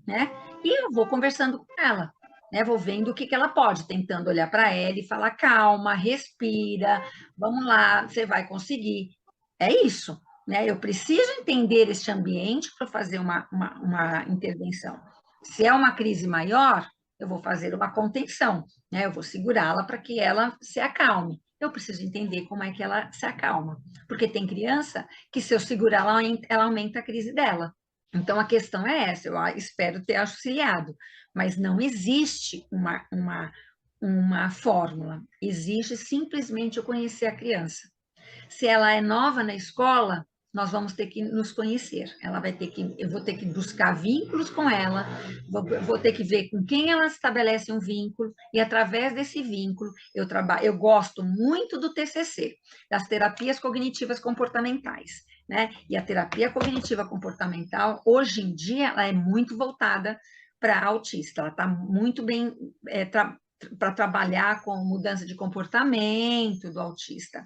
né? E eu vou conversando com ela, né? Vou vendo o que ela pode, tentando olhar para ela e falar, calma, respira, vamos lá, você vai conseguir. É isso, né? Eu preciso entender este ambiente para fazer uma intervenção. Se é uma crise maior, eu vou fazer uma contenção, né? Eu vou segurá-la para que ela se acalme. Eu preciso entender como é que ela se acalma, porque tem criança que, se eu segurar, ela aumenta a crise dela. Então, a questão é essa, eu espero ter auxiliado, mas não existe uma fórmula, existe simplesmente eu conhecer a criança. Se ela é nova na escola, nós vamos ter que nos conhecer. Eu vou ter que buscar vínculos com ela, vou ter que ver com quem ela estabelece um vínculo, e através desse vínculo, eu gosto muito do TCC, das terapias cognitivas comportamentais, né? E a terapia cognitiva comportamental, hoje em dia, ela é muito voltada para autista, ela está muito bem para trabalhar com mudança de comportamento do autista.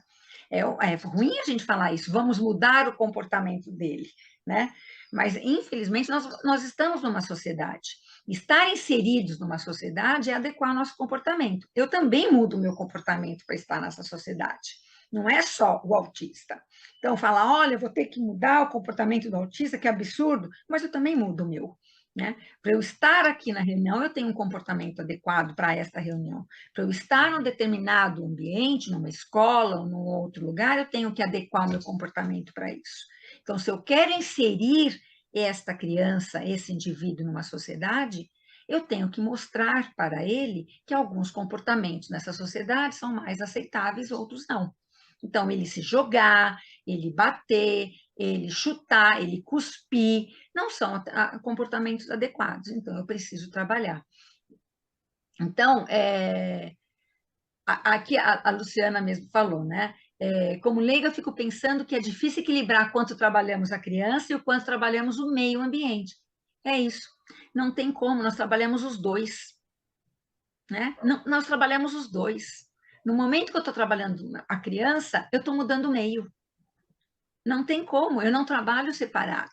É ruim a gente falar isso, vamos mudar o comportamento dele, né? Mas, infelizmente, nós estamos numa sociedade. Estar inseridos numa sociedade é adequar o nosso comportamento. Eu também mudo o meu comportamento para estar nessa sociedade. Não é só o autista. Então, falar, olha, eu vou ter que mudar o comportamento do autista, que absurdo, mas eu também mudo o meu. Né? Para eu estar aqui na reunião, eu tenho um comportamento adequado para esta reunião. Para eu estar num determinado ambiente, numa escola ou num outro lugar, eu tenho que adequar o meu comportamento para isso. Então, se eu quero inserir esta criança, esse indivíduo numa sociedade, eu tenho que mostrar para ele que alguns comportamentos nessa sociedade são mais aceitáveis, outros não. Então, ele se jogar, ele bater, ele chutar, ele cuspir, não são comportamentos adequados, então eu preciso trabalhar. Então, aqui a Luciana mesmo falou, né? Como leiga, eu fico pensando que é difícil equilibrar quanto trabalhamos a criança e o quanto trabalhamos o meio ambiente. É isso, não tem como, nós trabalhamos os dois, né? Nós trabalhamos os dois. No momento que eu estou trabalhando a criança, eu estou mudando o meio. Não tem como, eu não trabalho separado.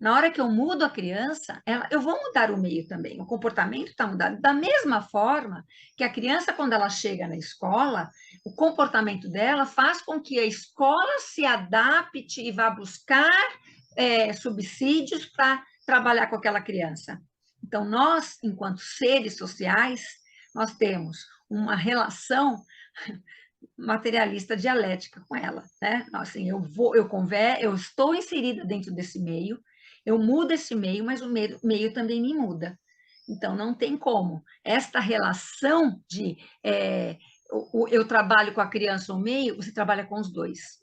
Na hora que eu mudo a criança, eu vou mudar o meio também, o comportamento está mudado. Da mesma forma que a criança, quando ela chega na escola, o comportamento dela faz com que a escola se adapte e vá buscar subsídios para trabalhar com aquela criança. Então, nós, enquanto seres sociais, nós temos uma relação materialista dialética com ela, né? Assim, eu estou inserida dentro desse meio, eu mudo esse meio, mas o meio também me muda. Então, não tem como. Esta relação de eu trabalho com a criança ou meio, você trabalha com os dois.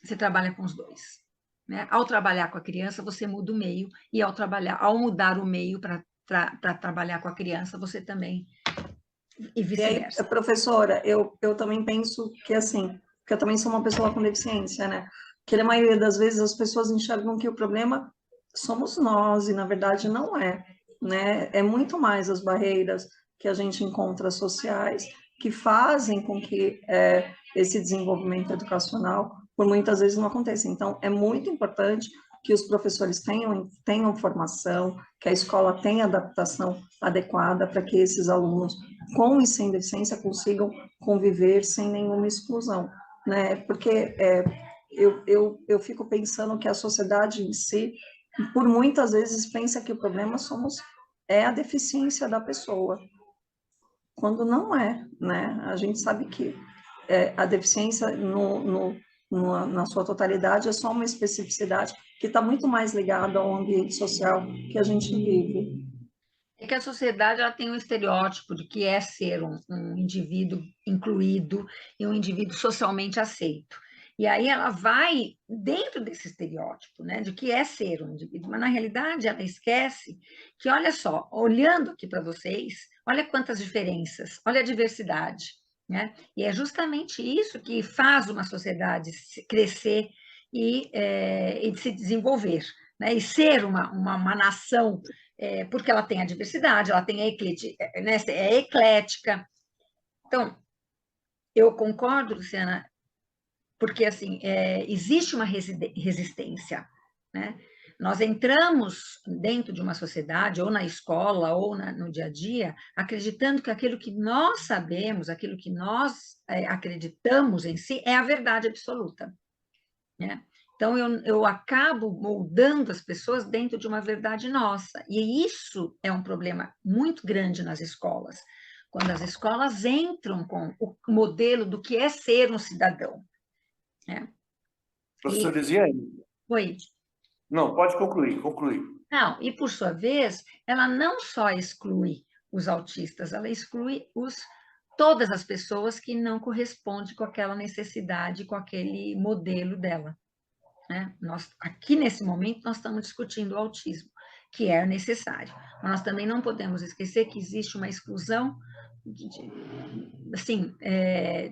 Você trabalha com os dois. Né? Ao trabalhar com a criança, você muda o meio, e ao mudar o meio para trabalhar com a criança, você também... E vice-versa. Professora, eu também penso que, assim, porque eu também sou uma pessoa com deficiência, né? Que na maioria das vezes as pessoas enxergam que o problema somos nós, e na verdade não é, né? É muito mais as barreiras que a gente encontra sociais que fazem com que esse desenvolvimento educacional, por muitas vezes, não aconteça. Então, é muito importante que os professores tenham formação, que a escola tenha adaptação adequada para que esses alunos com e sem deficiência consigam conviver sem nenhuma exclusão, né? Porque eu fico pensando que a sociedade em si, por muitas vezes, pensa que o problema é a deficiência da pessoa, quando não é, né? A gente sabe que a deficiência na sua totalidade é só uma especificidade que está muito mais ligada ao ambiente social que a gente vive. que a sociedade ela tem um estereótipo de que é ser um indivíduo incluído e um indivíduo socialmente aceito. E aí ela vai dentro desse estereótipo, né, de que é ser um indivíduo, mas na realidade ela esquece que, olha só, olhando aqui para vocês, olha quantas diferenças, olha a diversidade, né? E é justamente isso que faz uma sociedade crescer e se desenvolver, né? E ser uma nação, porque ela tem a diversidade, ela tem é eclética. Então, eu concordo, Luciana, porque assim existe uma resistência, né? Nós entramos dentro de uma sociedade, ou na escola, ou no dia a dia, acreditando que aquilo que nós sabemos, aquilo que nós acreditamos em si, é a verdade absoluta, né? Então, eu acabo moldando as pessoas dentro de uma verdade nossa, e isso é um problema muito grande nas escolas, quando as escolas entram com o modelo do que é ser um cidadão, né? Professor Lisiane? Oi. Não, pode concluir. Não, e por sua vez, ela não só exclui os autistas, ela exclui todas as pessoas que não correspondem com aquela necessidade, com aquele modelo dela, né? Aqui nesse momento, nós estamos discutindo o autismo, que é necessário, mas nós também não podemos esquecer que existe uma exclusão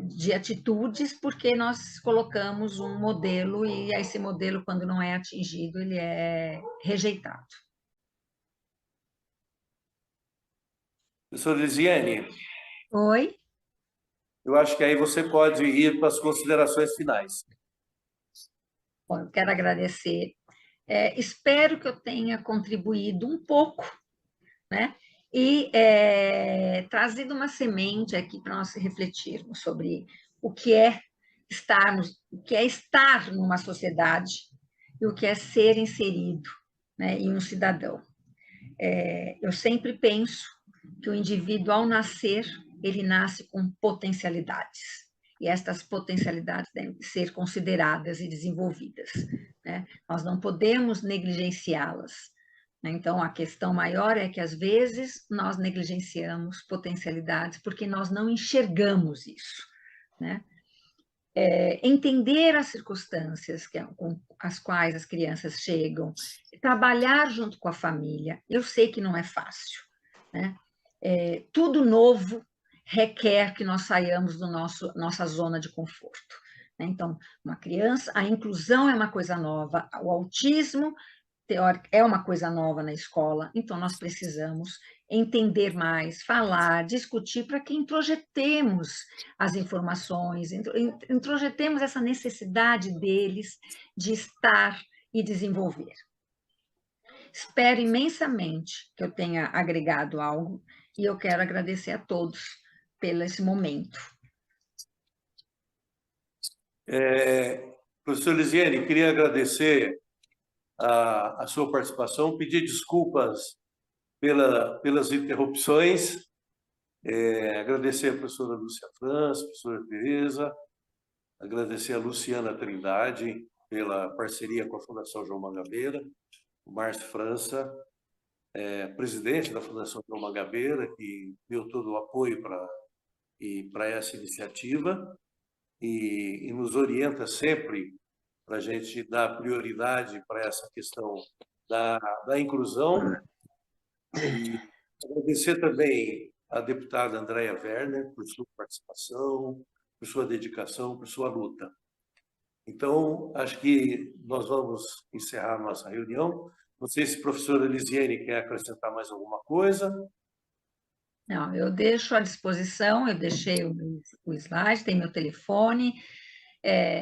de atitudes, porque nós colocamos um modelo e esse modelo, quando não é atingido, ele é rejeitado. Professor Lisiane? Oi? Eu acho que aí você pode ir para as considerações finais. Bom, eu quero agradecer. Espero que eu tenha contribuído um pouco, né? E trazido uma semente aqui para nós refletirmos sobre o que é estar numa sociedade e o que é ser inserido, né, em um cidadão. Eu sempre penso que o indivíduo, ao nascer, ele nasce com potencialidades, e estas potencialidades devem ser consideradas e desenvolvidas, né? Nós não podemos negligenciá-las. Então, a questão maior é que, às vezes, nós negligenciamos potencialidades porque nós não enxergamos isso, né? Entender as circunstâncias com as quais as crianças chegam, trabalhar junto com a família. Eu sei que não é fácil, né? Tudo novo requer que nós saiamos da nossa zona de conforto, né? Então, uma criança, a inclusão é uma coisa nova, o autismo teórico é uma coisa nova na escola, então nós precisamos entender mais, falar, discutir, para que introjetemos as informações, introjetemos essa necessidade deles de estar e desenvolver. Espero imensamente que eu tenha agregado algo, e eu quero agradecer a todos pelo esse momento. Professor Lisiane, queria agradecer a sua participação, pedir desculpas pelas interrupções, agradecer a professora Lúcia França, a professora Tereza, agradecer a Luciana Trindade pela parceria com a Fundação João Mangabeira, o Márcio França, presidente da Fundação João Mangabeira, que deu todo o apoio para essa iniciativa e nos orienta sempre para a gente dar prioridade para essa questão da inclusão. E agradecer também à deputada Andréia Werner por sua participação, por sua dedicação, por sua luta. Então, acho que nós vamos encerrar nossa reunião. Não sei se a professora Lisiane quer acrescentar mais alguma coisa. Não, eu deixo à disposição, eu deixei o slide, tem meu telefone.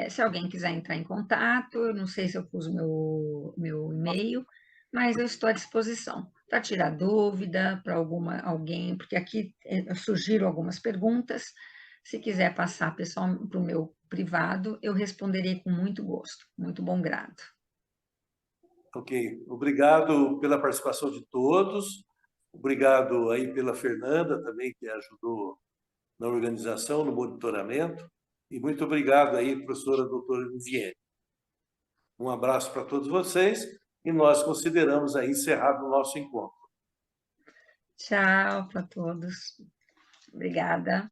Se alguém quiser entrar em contato, eu não sei se eu pus meu e-mail, mas eu estou à disposição para tirar dúvida para alguém, porque aqui surgiram algumas perguntas. Se quiser passar pessoal para o meu privado, eu responderei com muito gosto, muito bom grado. Ok, obrigado pela participação de todos. Obrigado aí pela Fernanda também, que ajudou na organização, no monitoramento. E muito obrigado aí, professora doutora Lisiane. Um abraço para todos vocês e nós consideramos aí encerrado o nosso encontro. Tchau para todos. Obrigada.